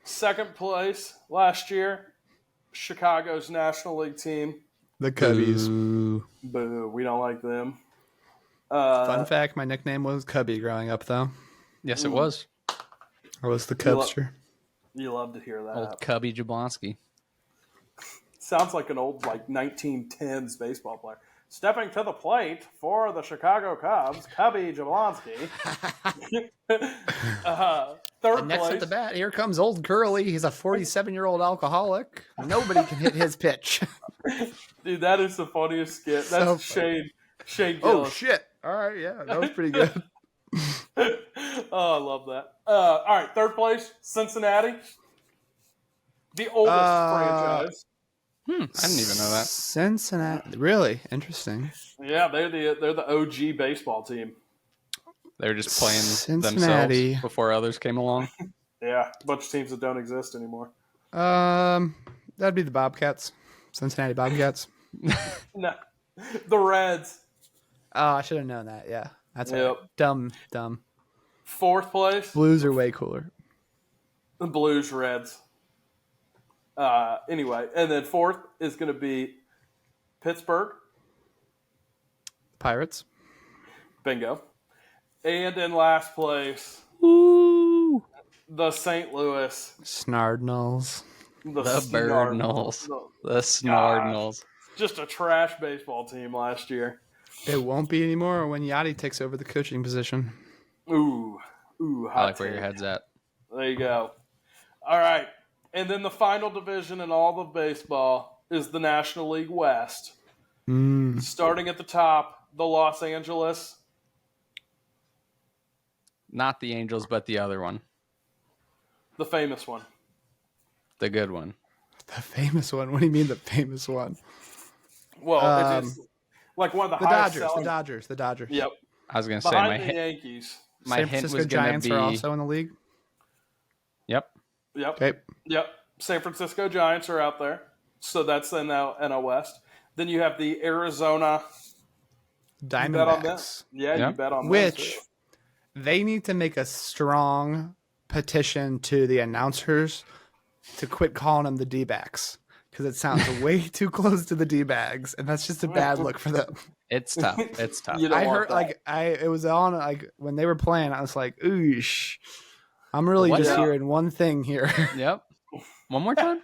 Second place last year, Chicago's National League team. The Cubbies. Boo, we don't like them. Fun fact, my nickname was Cubby growing up, though. Yes, it was. I was the You lo- Cubster. You love to hear that. Old Cubby Jablonski. Sounds like an old 1910s baseball player. Stepping to the plate for the Chicago Cubs, Cubby Jablonski. Third And next place. at the bat, here comes old Curly. He's a 47-year-old alcoholic. Nobody can hit his pitch. Dude, that is the funniest skit. So That's funny. Shane Oh, Gillis. shit. All right, yeah, that was pretty good. Oh, I love that. All right, third place, Cincinnati. The oldest franchise. I didn't even know that. Cincinnati. Really? Interesting. Yeah, they're the OG baseball team. They were just playing Cincinnati. themselves before others came along. Yeah, a bunch of teams that don't exist anymore. That'd be the Bobcats. Cincinnati Bobcats. No, the Reds. Oh, I should have known that. Yeah, that's Yep. right. Dumb. Fourth place, Blues are way cooler. the Blues, Reds. Anyway, and then fourth is going to be Pittsburgh. Pirates. Bingo. And in last place, Ooh. the St. Louis. Snardnals. The Snarls. Birdnals. The Snardnals. Just a trash baseball team last year. It won't be anymore when Yachty takes over the coaching position. Ooh, I hot like where your take. head's at. There you go. All right. And then the final division in all of baseball is the National League West. Starting at the top, the Los Angeles. Not the Angels, but the other one. The famous one. The good one. The famous one. What do you mean the famous one? Well, it is like one of the The highest Dodgers. selling. The Dodgers. Yep. I was gonna say Behind the Yankees. my San hint Francisco was gonna Giants be. are also in the league. Yep. Yep. Okay. Yep. San Francisco Giants are out there. So that's the NL West. Then you have the Arizona. You bet on them. Diamondbacks. Yeah, Yeah. you bet on them. Which too. they need to make a strong petition to the announcers to quit calling them the D-backs because it sounds way too close to the D-bags, and that's just a bad look for them. It's tough. It's tough. You don't I want heard that. it was on like when they were playing. I was like, oosh. I'm really What's just up? hearing one thing here. Yep. One more time.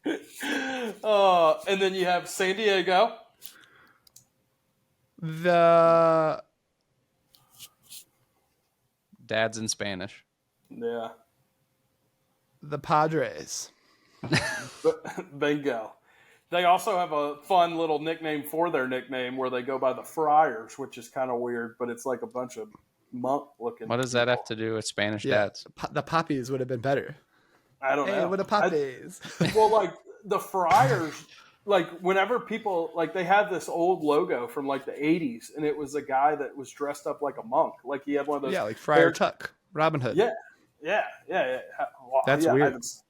And then you have San Diego. The Dad's in Spanish. Yeah. Padres. Bingo. They also have a fun little nickname for their nickname where they go by the Friars, which is kind of weird, but it's like a bunch of monk looking. What does that have to do with Spanish Yeah. dads? The Poppies would have been better. I don't Hey, know. what the Poppies? Well, like the Friars, like whenever people like they had this old logo from like the 80s, and it was a guy that was dressed up like a monk. Like he had one of those. Yeah, like Friar Tuck, Robin Hood. Yeah. Well, That's yeah, weird. It's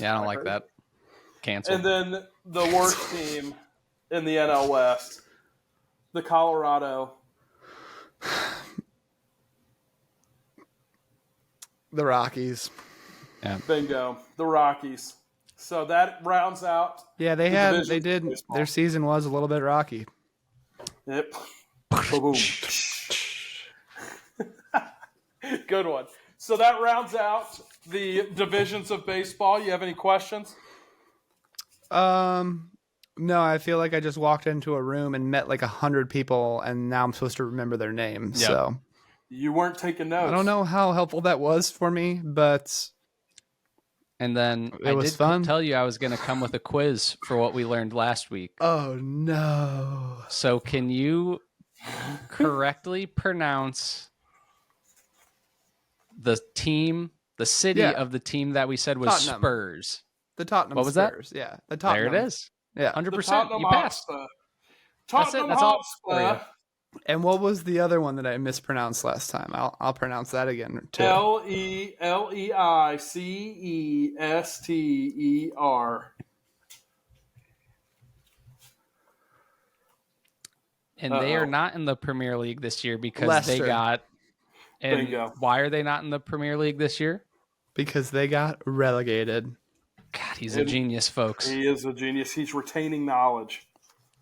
Yeah, I don't kinda like crazy. that. Cancel. And then the worst team in the NL West, the Colorado. The Rockies. Bingo, the Rockies. So that rounds out. Yeah, they divisions they of did. baseball. Their season was a little bit rocky. Yep. Boom. Good one. So that rounds out the divisions of baseball. You have any questions? No, I feel like I just walked into a room and met like 100 people, and now I'm supposed to remember their names. Yep. So You weren't taking notes. I don't know how helpful that was for me, but And then It I was did fun. tell you I was going to come with a quiz for what we learned last week. oh no. So can you correctly pronounce the city Yeah. of the team that we said was Tottenham. Spurs? The Tottenham What was that? Spurs. Yeah, the There Tottenham. it is. Yeah. 100%. Tottenham You passed. Hotspur. That's it. Tottenham That's all for Hotspur. And what was the other one that I mispronounced last time? I'll pronounce that again too. Leicester. And they are Uh-oh. not in the Premier League this year because they Leicester. got. And Bingo. why are they not in the Premier League this year? Because they got relegated. God, he's a And- genius, folks. He is a genius. He's retaining knowledge.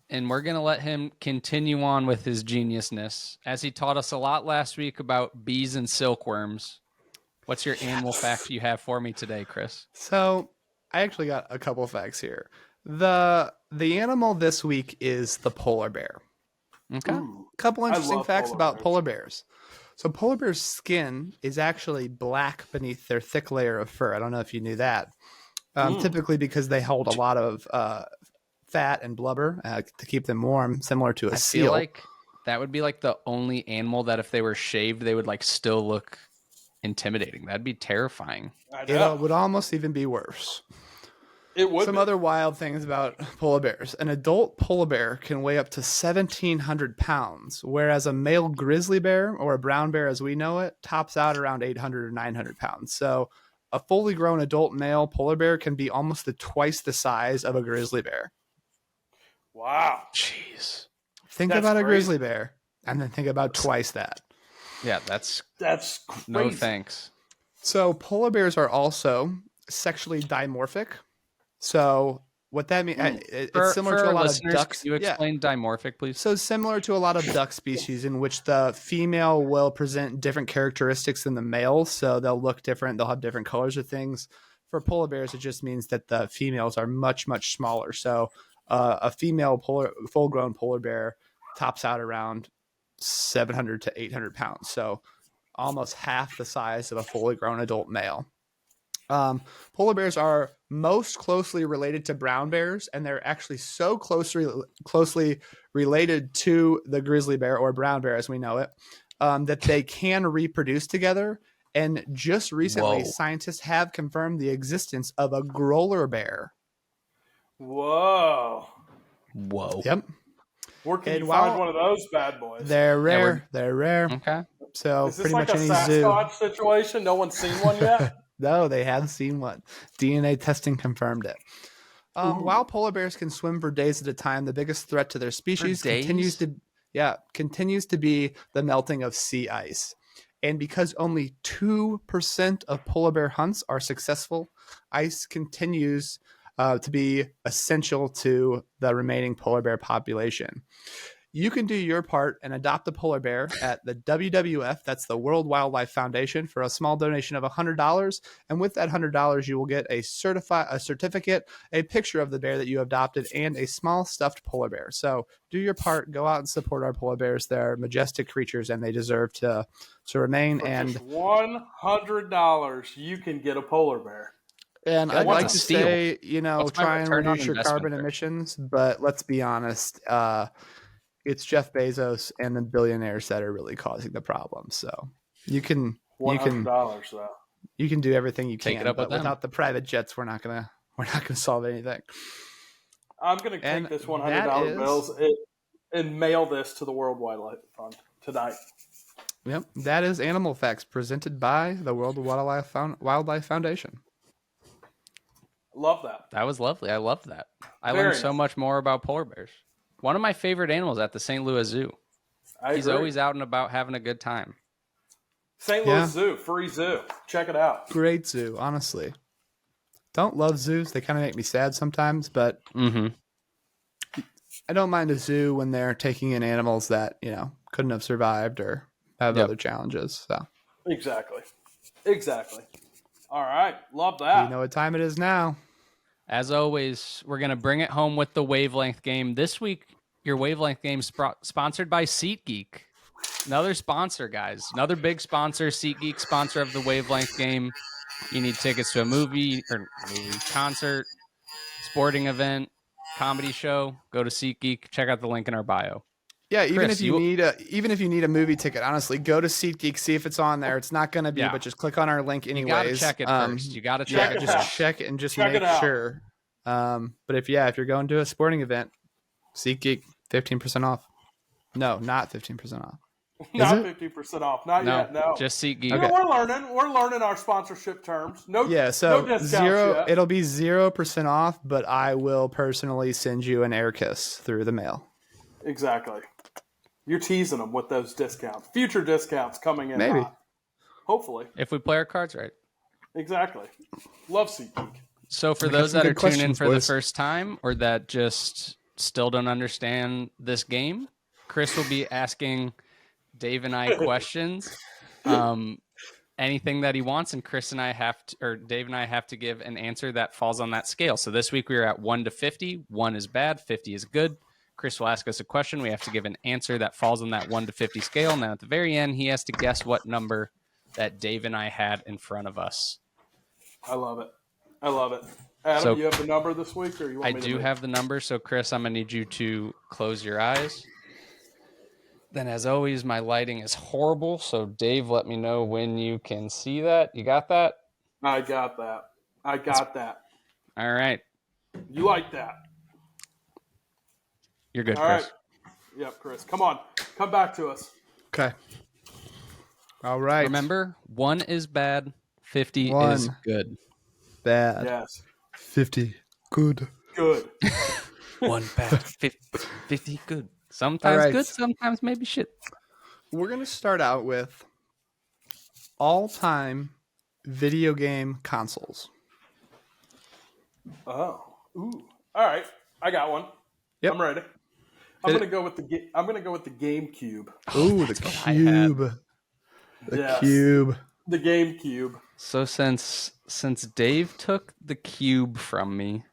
And we're going to let him continue on with his geniusness as he taught us a lot last week about bees and silkworms. What's your animal fact you have for me today, Chris? So I actually got a couple facts here. The animal this week is the polar bear. Okay. Ooh. Couple interesting love facts polar about bears. polar bears. So polar bears' skin is actually black beneath their thick layer of fur. I don't know if you knew that. Typically because they hold a lot of fat and blubber to keep them warm, similar to a I seal. feel like that would be like the only animal that if they were shaved, they would like still look intimidating. That'd be terrifying. I It know. would almost even be worse. It would Some be. other wild things about polar bears. An adult polar bear can weigh up to 1,700 pounds, whereas a male grizzly bear, or a brown bear as we know it, tops out around 800 or 900 pounds. So a fully grown adult male polar bear can be almost twice the size of a grizzly bear. Wow. Jeez. Think That's about a crazy. grizzly bear, and then think about twice that. Yeah, that's That's crazy. no thanks. So polar bears are also sexually dimorphic. So what that means, it's similar to a our lot of listeners, ducks. Can you Yeah. explain dimorphic, please? So similar to a lot of duck species in which the female will present different characteristics than the male. So they'll look different. They'll have different colors of things. For polar bears, it just means that the females are much, much smaller. So a female full-grown polar bear tops out around 700 to 800 pounds. So almost half the size of a fully grown adult male. Polar bears are most closely related to brown bears, and they're actually so closely related to the grizzly bear or brown bear as we know it, that they can reproduce together. And just recently, Whoa. scientists have confirmed the existence of a growler bear Whoa. Whoa. Yep. Where can And you while- find one of those bad boys? They're we're- rare. They're rare. Okay. So Is this pretty like much a any zoo. Sasquatch situation? No one's seen one yet? No, they have seen one. DNA testing confirmed it. While polar bears can swim for days at a time, the biggest threat to their species continues to be the melting of sea ice. And because only 2% of polar bear hunts are successful, ice continues to be essential to the remaining polar bear population. You can do your part and adopt a polar bear at the WWF, that's the World Wildlife Foundation, for a small donation of $100. And with that $100, you will get a certificate, a picture of the bear that you adopted, and a small stuffed polar bear. So do your part, go out and support our polar bears. They're majestic creatures, and they deserve to remain. For And just $100, you can get a polar bear. And Yeah, I'd what's like a to steal? say, What's my try and return on reduce your investment carbon there? emissions, but let's be honest, it's Jeff Bezos and the billionaires that are really causing the problem. So you can $100 though. do everything you Take can, it up but with them. without the private jets, we're not gonna solve anything. I'm gonna And take this that $100 is- bills and mail this to the World Wildlife Fund tonight. Yep, that is Animal Facts presented by the World Wildlife Foundation. Love that. That was lovely. I love that. I Very learned so nice. much more about polar bears. One of my favorite animals at the St. Louis Zoo. He's agree. always out and about having a good time. St. Louis Yeah. Zoo, free zoo. Check it out. Great zoo, honestly. Don't love zoos; they kind of make me sad sometimes, but Mm-hmm. I don't mind a zoo when they're taking in animals that, couldn't have survived or have Yep. other challenges. So, Exactly. All right. Love that. you know what time it is now. As always, we're going to bring it home with the Wavelength game. This week, your Wavelength game is sponsored by SeatGeek. Another sponsor, guys. Another big sponsor, SeatGeek, sponsor of the Wavelength game. You need tickets to a movie, concert, sporting event, comedy show. Go to SeatGeek. Check out the link in our bio. Yeah, even Chris, if you need a movie ticket, honestly, go to SeatGeek, see if it's on there. It's not going to be, Yeah. but just click on our link anyways. You got to check it first. You got to check check it it just out. first. check it and just Check make it out. sure. But if you're going to a sporting event, SeatGeek 15% off. No, not 15% off. Not it? 50% off. Not No, yet. No. just SeatGeek. You know, we're learning our sponsorship terms. No. Yeah, so no discounts zero. yet. It'll be 0% off, but I will personally send you an air kiss through the mail. Exactly. You're teasing them with those discounts. Future discounts coming in. Maybe. hot. Hopefully. If we play our cards right. Exactly. Love SeatGeek. So for I got those some that are good tuning in questions, for the boys. first time or that just still don't understand this game, Chris will be asking Dave and I questions. Anything that he wants, and Chris and I Dave and I have to give an answer that falls on that scale. So this week we are at 1 to 50. 1 is bad, 50 is good. Chris will ask us a question. We have to give an answer that falls on that 1 to 50 scale. And then at the very end, he has to guess what number that Dave and I had in front of us. I love it. Adam, So- you have the number this week, or you want I me to do read? have the number. So, Chris, I'm going to need you to close your eyes. Then, as always, my lighting is horrible. So, Dave, let me know when you can see that. You got that? I got that. All right. You like that? You're good, All Chris. right. Yep, Chris. Come on. Come back to us. Okay. All right. Remember, 1 is bad, 50 is 1. good. Bad. Yes. 50. Good. Good. 1 bad, 50 good. Sometimes right. good, sometimes maybe shit. We're going to start out with all-time video game consoles. Oh. Ooh. All right. I got one. Yep. I'm ready. I'm Hit gonna go with the GameCube. Ooh, the what I had. cube. The Yes. cube. The GameCube. So, since Dave took the cube from me,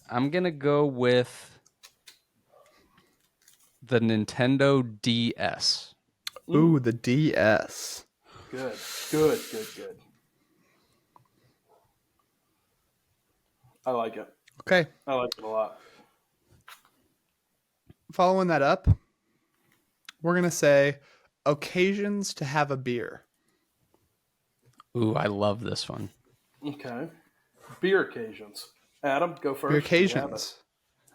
I'm going to go with the Nintendo DS. Ooh, the DS. Good. I like it. Okay. I like it a lot. Following that up, we're going to say occasions to have a beer. Ooh, I love this one. Okay. Beer occasions. Adam, go first. Beer You have it. occasions.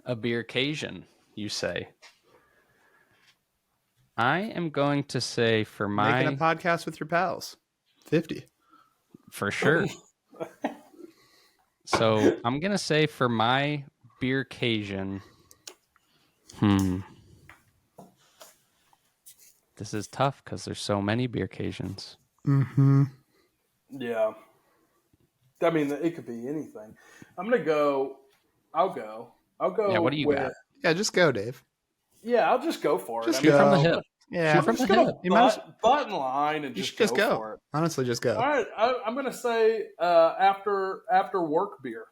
A beer occasion, you say. I am going to say for Making a my podcast with your pals. 50. for sure. So I'm gonna say for my beer occasion. This is tough because there's so many beer occasions. Mm-hmm. Yeah. I mean, it could be anything. I'm gonna go. I'll go. Yeah, what do you with, got? Yeah, just go, Dave. Yeah, I'll just go for it. Just I mean, go. From the I'm hip. Yeah, Shoot I'm from just the gonna hip. You might as- butt in line and you just should just go. for it. Honestly, just go. All right, I'm gonna say after work beer.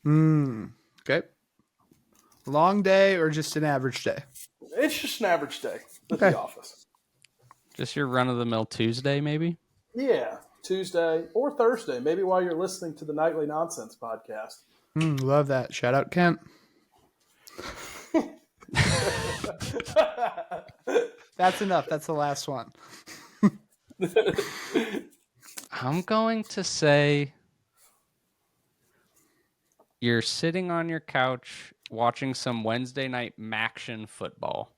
Okay. Long day or just an average day? It's just an average day at Okay. the office. Just your run of the mill Tuesday, maybe? Yeah, Tuesday or Thursday, maybe while you're listening to the Nightly Nonsense podcast. Love that. Shout out Kent. That's enough. That's the last one. I'm going to say you're sitting on your couch watching some Wednesday night Maction football.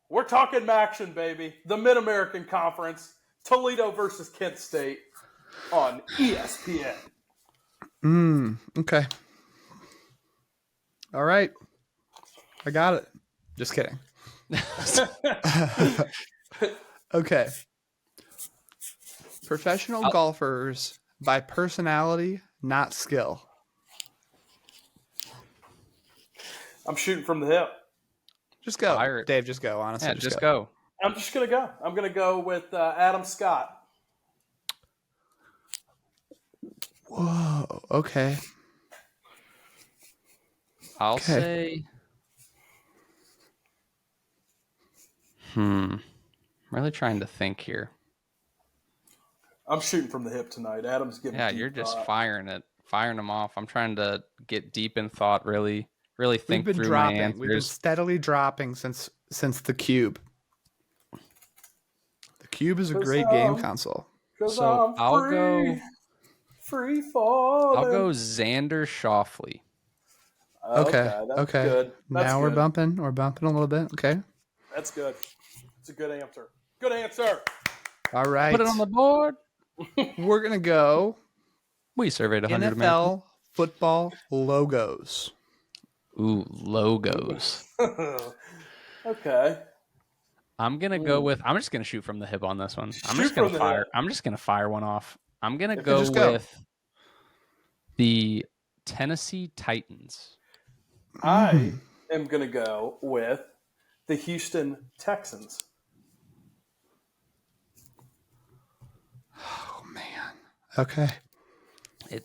We're talking Maction, baby. The Mid-American Conference, Toledo versus Kent State on ESPN. Okay. All right. I got it. Just kidding. Okay. Professional golfers by personality, not skill. I'm shooting from the hip. Just go. Fire it. Dave, just go. Honestly, Yeah, just go. I'm just going to go. I'm going to go with Adam Scott. Whoa. Okay. I'll Okay. say. I'm really trying to think here. I'm shooting from the hip tonight. Adam's giving Yeah, deep you're just thought. firing them off. I'm trying to get deep in thought, really We've think been through dropping. my We've been answers. steadily dropping since the Cube. The Cube is a great game console. 'Cause So I'm I'll free, go. free falling. I'll go Xander Shoffley. Okay. That's Okay. good. That's Now we're good. bumping. We're bumping a little bit. Okay. That's good. It's a good answer. Good answer. All right. Put it on the board. We're gonna go We surveyed 100 Americans. NFL football logos. Ooh, logos. Okay. I'm gonna go with. I'm just gonna shoot from the hip on this one. I'm Shoot just gonna from the fire. hip. I'm just gonna fire one off. I'm gonna Okay, go just go. with the Tennessee Titans. I am going to go with the Houston Texans. Oh man. Okay.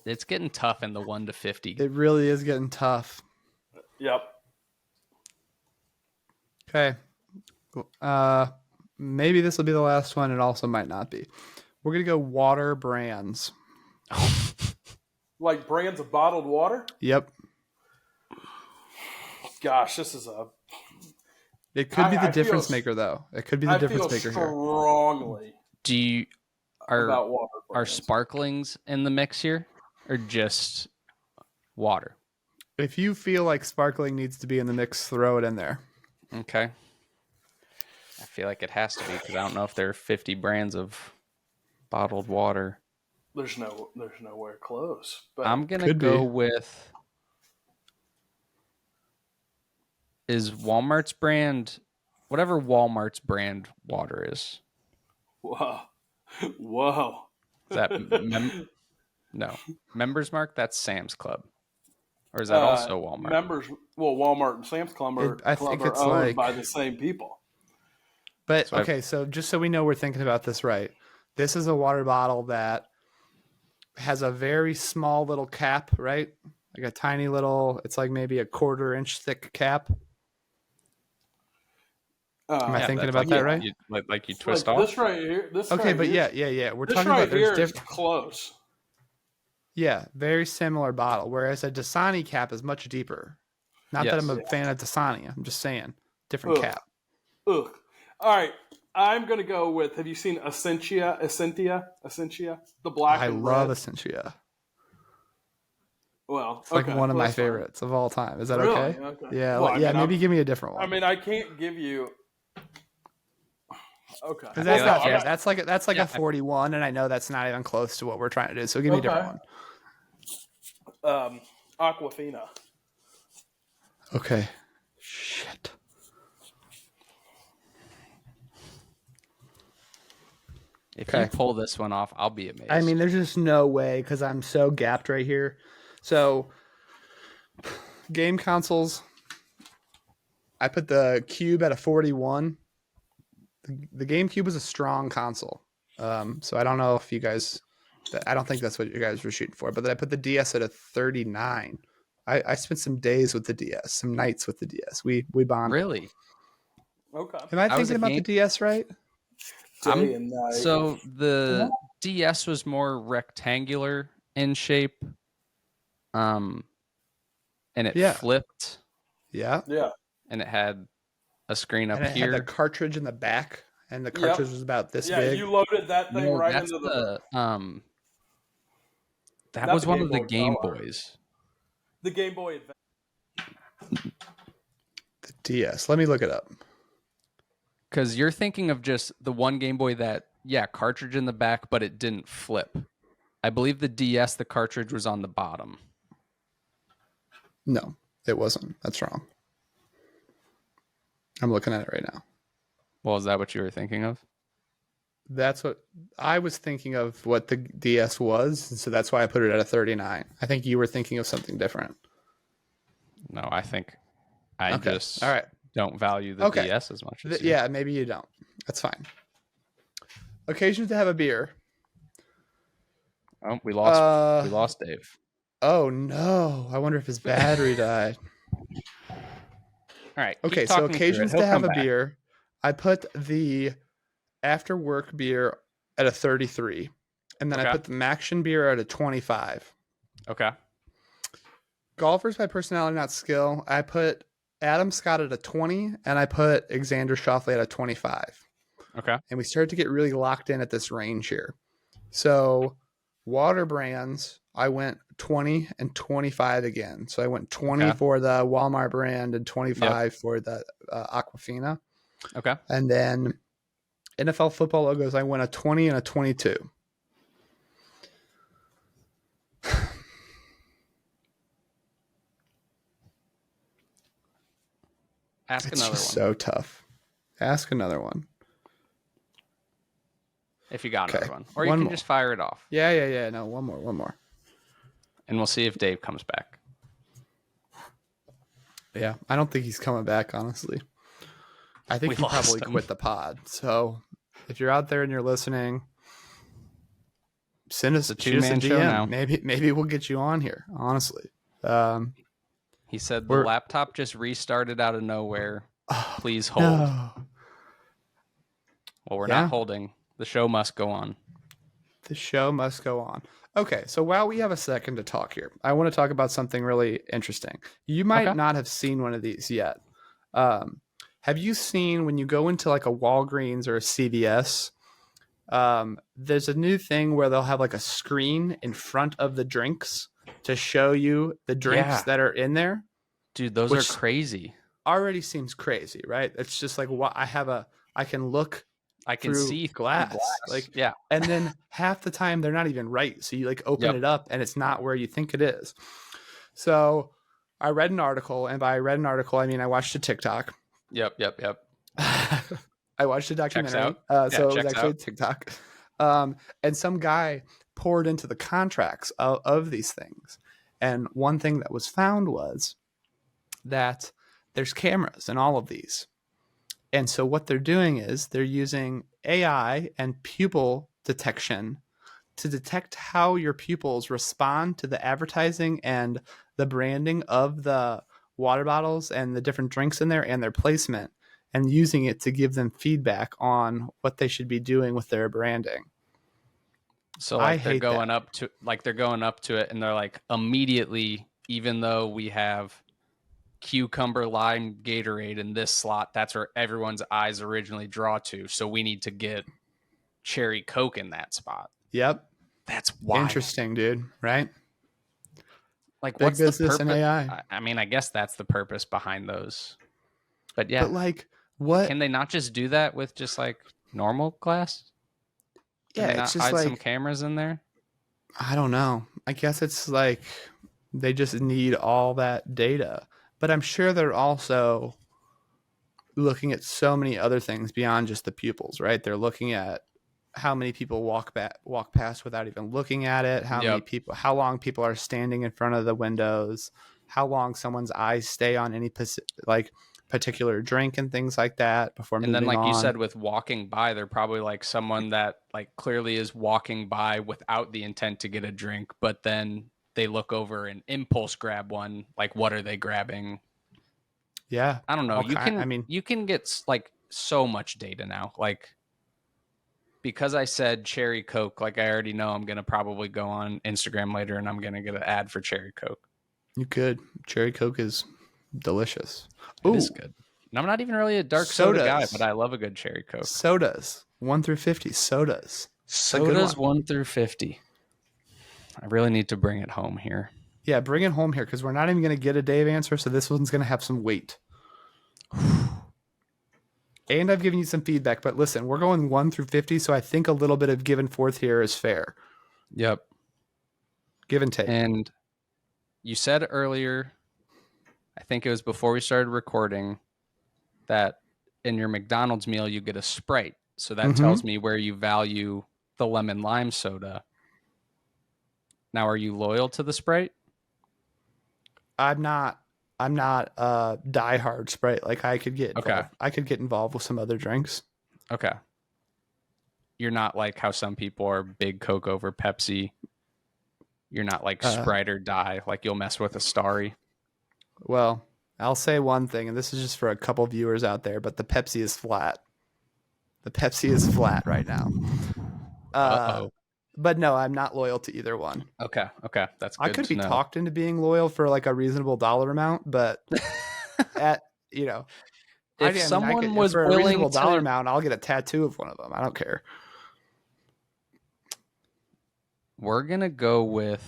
It's getting tough in the 1 to 50. It really is getting tough. Yep. Okay. Maybe this will be the last one. It also might not be. We're gonna go water brands. Like brands of bottled water? Yep. Gosh, this is a. It could be I the difference feel- maker, though. It could be the I difference feel maker here. strongly Do you about water. are brands. sparklings in the mix here, or just water? If you feel like sparkling needs to be in the mix, throw it in there. Okay. I feel like it has to be because I don't know if there are 50 brands of bottled water. There's nowhere close. But I'm gonna Could go be. with. Is Walmart's brand, whatever Walmart's brand water is? whoa, whoa. Is that no Members Mark? That's Sam's Club, or is that also Walmart? Members, Walmart and Sam's Club are, I think are it's owned like- by the same people. But So okay, so just so we know we're thinking about this right, this is a water bottle that has a very small little cap, right? Like a tiny little, it's like maybe a 1/4 inch thick cap. Am I thinking that's about like that you- right? you- like you twist Like off. this right here. This Okay, right but here, yeah. We're This talking right about here there's is different. close. Yeah, very similar bottle. Whereas a Dasani cap is much deeper. Not that I'm a Yes. fan of Dasani. I'm just saying different Ugh. cap. Ugh. All right. I'm going to go with, have you seen Essentia? The black I and love red? Essentia. Well, It's like okay, one of well, my that's fine. favorites of all time. Is that Really? okay? Okay. Yeah, Well, I yeah. mean, Maybe give me a different one. I mean, I can't give you. Okay. Because I that's feel not like fair. yours- That's like Yeah, a 41, and I know that's not even close to what we're trying to do. So give me a different Okay. Aquafina. one. Okay. Shit. If Okay. you pull this one off, I'll be amazed. I mean, there's just no way because I'm so gapped right here. So, game consoles. I put the Cube at a 41. The GameCube was a strong console. So I don't know if you guys. I don't think that's what you guys were shooting for. But then I put the DS at a 39. I spent some days with the DS, some nights with the DS. We bonded. really, Okay. Am I I was thinking a about the game- DS right? Day and night. so the DS was more rectangular in shape, and it Yeah. flipped, Yeah. Yeah. and it had a screen up And it here. had the cartridge in the back, and the Yep. cartridge was about this Yeah. big. You loaded that thing No, right that's into the that Not was the one Game of the Boy Game Color. Boys. Game Boy Advance. The DS. Let me look it up. Because you're thinking of just the one Game Boy that, cartridge in the back, but it didn't flip. I believe the DS, the cartridge was on the bottom. No, it wasn't. That's wrong. I'm looking at it right now. Well, is that what you were thinking of? That's what I was thinking of. What the DS was, and so that's why I put it at a 39. I think you were thinking of something different. No, I think I Okay. just All right. don't value the Okay. DS as much as you. Yeah, maybe you don't. That's fine. Occasions to have a beer. Oh, we lost Dave. Oh no! I wonder if his battery died. All right. Okay, keep so talking through it. occasions He'll to have come a back. beer. I put the after work beer at a 33, and then I Okay. put the Maction beer at a 25. Okay. Golfers by personality, not skill. I put Adam Scott at a 20, and I put Xander Schauffele at a 25. Okay. And we started to get really locked in at this range here. So water brands, I went 20 and 25 again. So I went 20 Okay. for the Walmart brand and 25 for the Aquafina. Okay. And then NFL football logos, I went a 20 and a 22. Ask It's another one just so tough. Ask another one. if you got Okay. another one, or you One can more. just fire it off, Yeah. No, one more. and we'll see if Dave comes back. Yeah, I don't think he's coming back, honestly. I think We he lost probably him. quit the pod. So if you're out there and you're listening, shoot us a two-man show DM. now. Maybe we'll get you on here, honestly. He said the We're- laptop just restarted out of nowhere. Please hold. No. Well, we're Yeah. not holding. The show must go on. The show must go on. Okay, so while we have a second to talk here, I want to talk about something really interesting. You might Okay. not have seen one of these yet. Have you seen when you go into like a Walgreens or a CVS? There's a new thing where they'll have like a screen in front of the drinks to show you the drinks Yeah. that are in there. Dude, those Which- are crazy. Already seems crazy, right? It's just like what I can look I can through see glass. Like, yeah. and then half the time they're not even right. So you like open Yep. it up and it's not where you think it is. So I read an article, and by read an article, I mean I watched a TikTok. Yep. I watched a documentary. out. So it was checks actually out. TikTok. And some guy poured into the contracts of these things. And one thing that was found was that there's cameras in all of these. And so what they're doing is they're using AI and pupil detection to detect how your pupils respond to the advertising and the branding of the water bottles and the different drinks in there and their placement, and using it to give them feedback on what they should be doing with their branding. So I like they're hate going that. up to it and they're like immediately, even though we have cucumber lime Gatorade in this slot, that's where everyone's eyes originally draw to. So we need to get cherry Coke in that spot. Yep. That's wild. Interesting, dude. Right? Like, Big what's the business and purpose? AI. I mean, I guess that's the purpose behind those. But yeah, But like, what? can they not just do that with just like normal glass? Can Yeah, they it's not just hide some like, cameras in there? I don't know. I guess it's like they just need all that data. But I'm sure they're also looking at so many other things beyond just the pupils, right? They're looking at how many people walk past without even looking at it, Yep. how long people are standing in front of the windows, how long someone's eyes stay on any like particular drink and things like that before And moving then, like on. you said, with walking by, they're probably like someone that like clearly is walking by without the intent to get a drink, but then they look over and impulse grab one. Like, what are they grabbing? Yeah. I don't know. I mean, You can get like so much data now. Like, because I said cherry Coke, like I already know I'm gonna probably go on Instagram later and I'm gonna get an ad for cherry Coke. you could. Cherry Coke is delicious. It is Ooh, good. And I'm not even really a dark soda guy, sodas. but I love a good cherry Coke. Sodas. 1 through 50 sodas. a good Sodas one. 1 through 50. I really need to bring it home here. Yeah, bring it home here because we're not even going to get a Dave answer, so this one's going to have some weight. And I've given you some feedback, but listen, we're going 1 through 50, so I think a little bit of give and forth here is fair. Yep. Give and take. And you said earlier, I think it was before we started recording, that in your McDonald's meal you get a Sprite. So that tells me where you value the lemon lime soda. Now, are you loyal to the Sprite? I'm not diehard Sprite. Like I could get involved. Okay. I could get involved with some other drinks. Okay. You're not like how some people are big Coke over Pepsi. You're not like Sprite or die. Like you'll mess with a Starry. Well, I'll say one thing, and this is just for a couple viewers out there, but the Pepsi is flat. The Pepsi is flat right now. Uh-oh. But no, I'm not loyal to either one. Okay. That's good. I could to be know. talked into being loyal for like a reasonable dollar amount, but at If someone was for a willing reasonable to, dollar amount, I'll get a tattoo of one of them. I don't care. we're gonna go with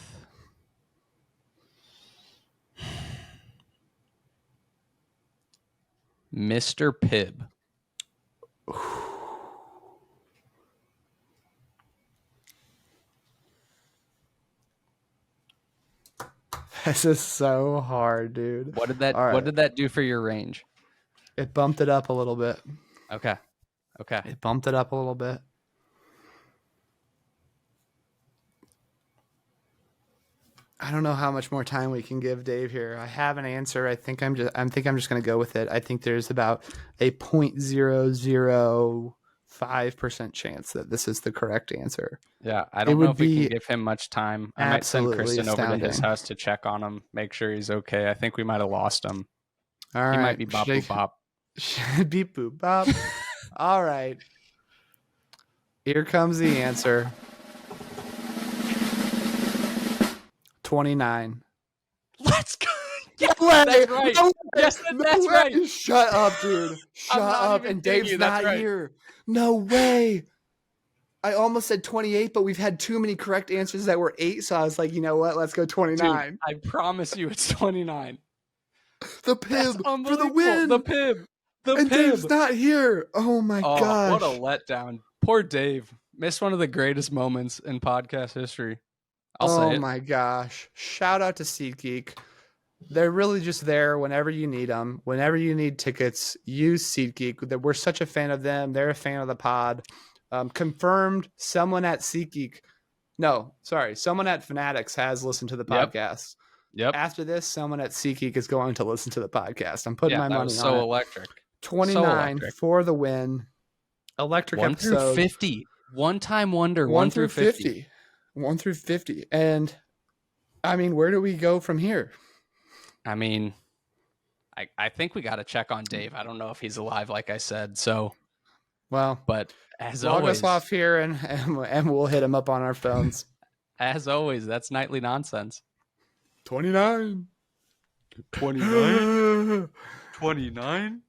Mr. Pibb. This is so hard, dude. What did that All right. What did that do for your range? It bumped it up a little bit. Okay. It bumped it up a little bit. I don't know how much more time we can give Dave here. I have an answer. I think I'm just going to go with it. I think there's about a 0.005% chance that this is the correct answer. Yeah, I don't know if we can give him much time. I might send absolutely Kristen over to his astounding. house to check on him, make sure he's okay. I think we might have lost him. All right. He might be bop boop bop. Beep boop bop. All right. Here comes the answer. 29. Let's go. Yes, that's right. No way. Yes, that's way. right. Shut up, dude. Shut not up. even And kidding Dave's you, that's not right. here. No way. I almost said 28, but we've had too many correct answers that were 8, so I was like, you know what? Let's go 29. Dude, I promise you it's 29. The That's Pib for the unbelievable. win. The Pib. The and Pib. Dave's not here. Oh my gosh. What a letdown. Poor Dave. Missed one of the greatest moments in podcast history. I'll say it. Oh my gosh. Shout out to SeatGeek. They're really just there whenever you need them. Whenever you need tickets, use SeatGeek. We're such a fan of them. They're a fan of the pod. Confirmed someone at SeatGeek. No, sorry. Someone at Fanatics has listened to the podcast. Yep. After this, someone at SeatGeek is going to listen to the podcast. I'm putting my that money was on so it. electric. 29 electric. for the win. Electric 1 episode. through 50. One time wonder. 1 through 50. 1 through 50. And I mean, where do we go from here? I mean, I think we got to check on Dave. I don't know if he's alive, like I said. So, Well, but as log always, us off here and we'll hit him up on our phones. as always, that's nightly nonsense. 29. 29. 29.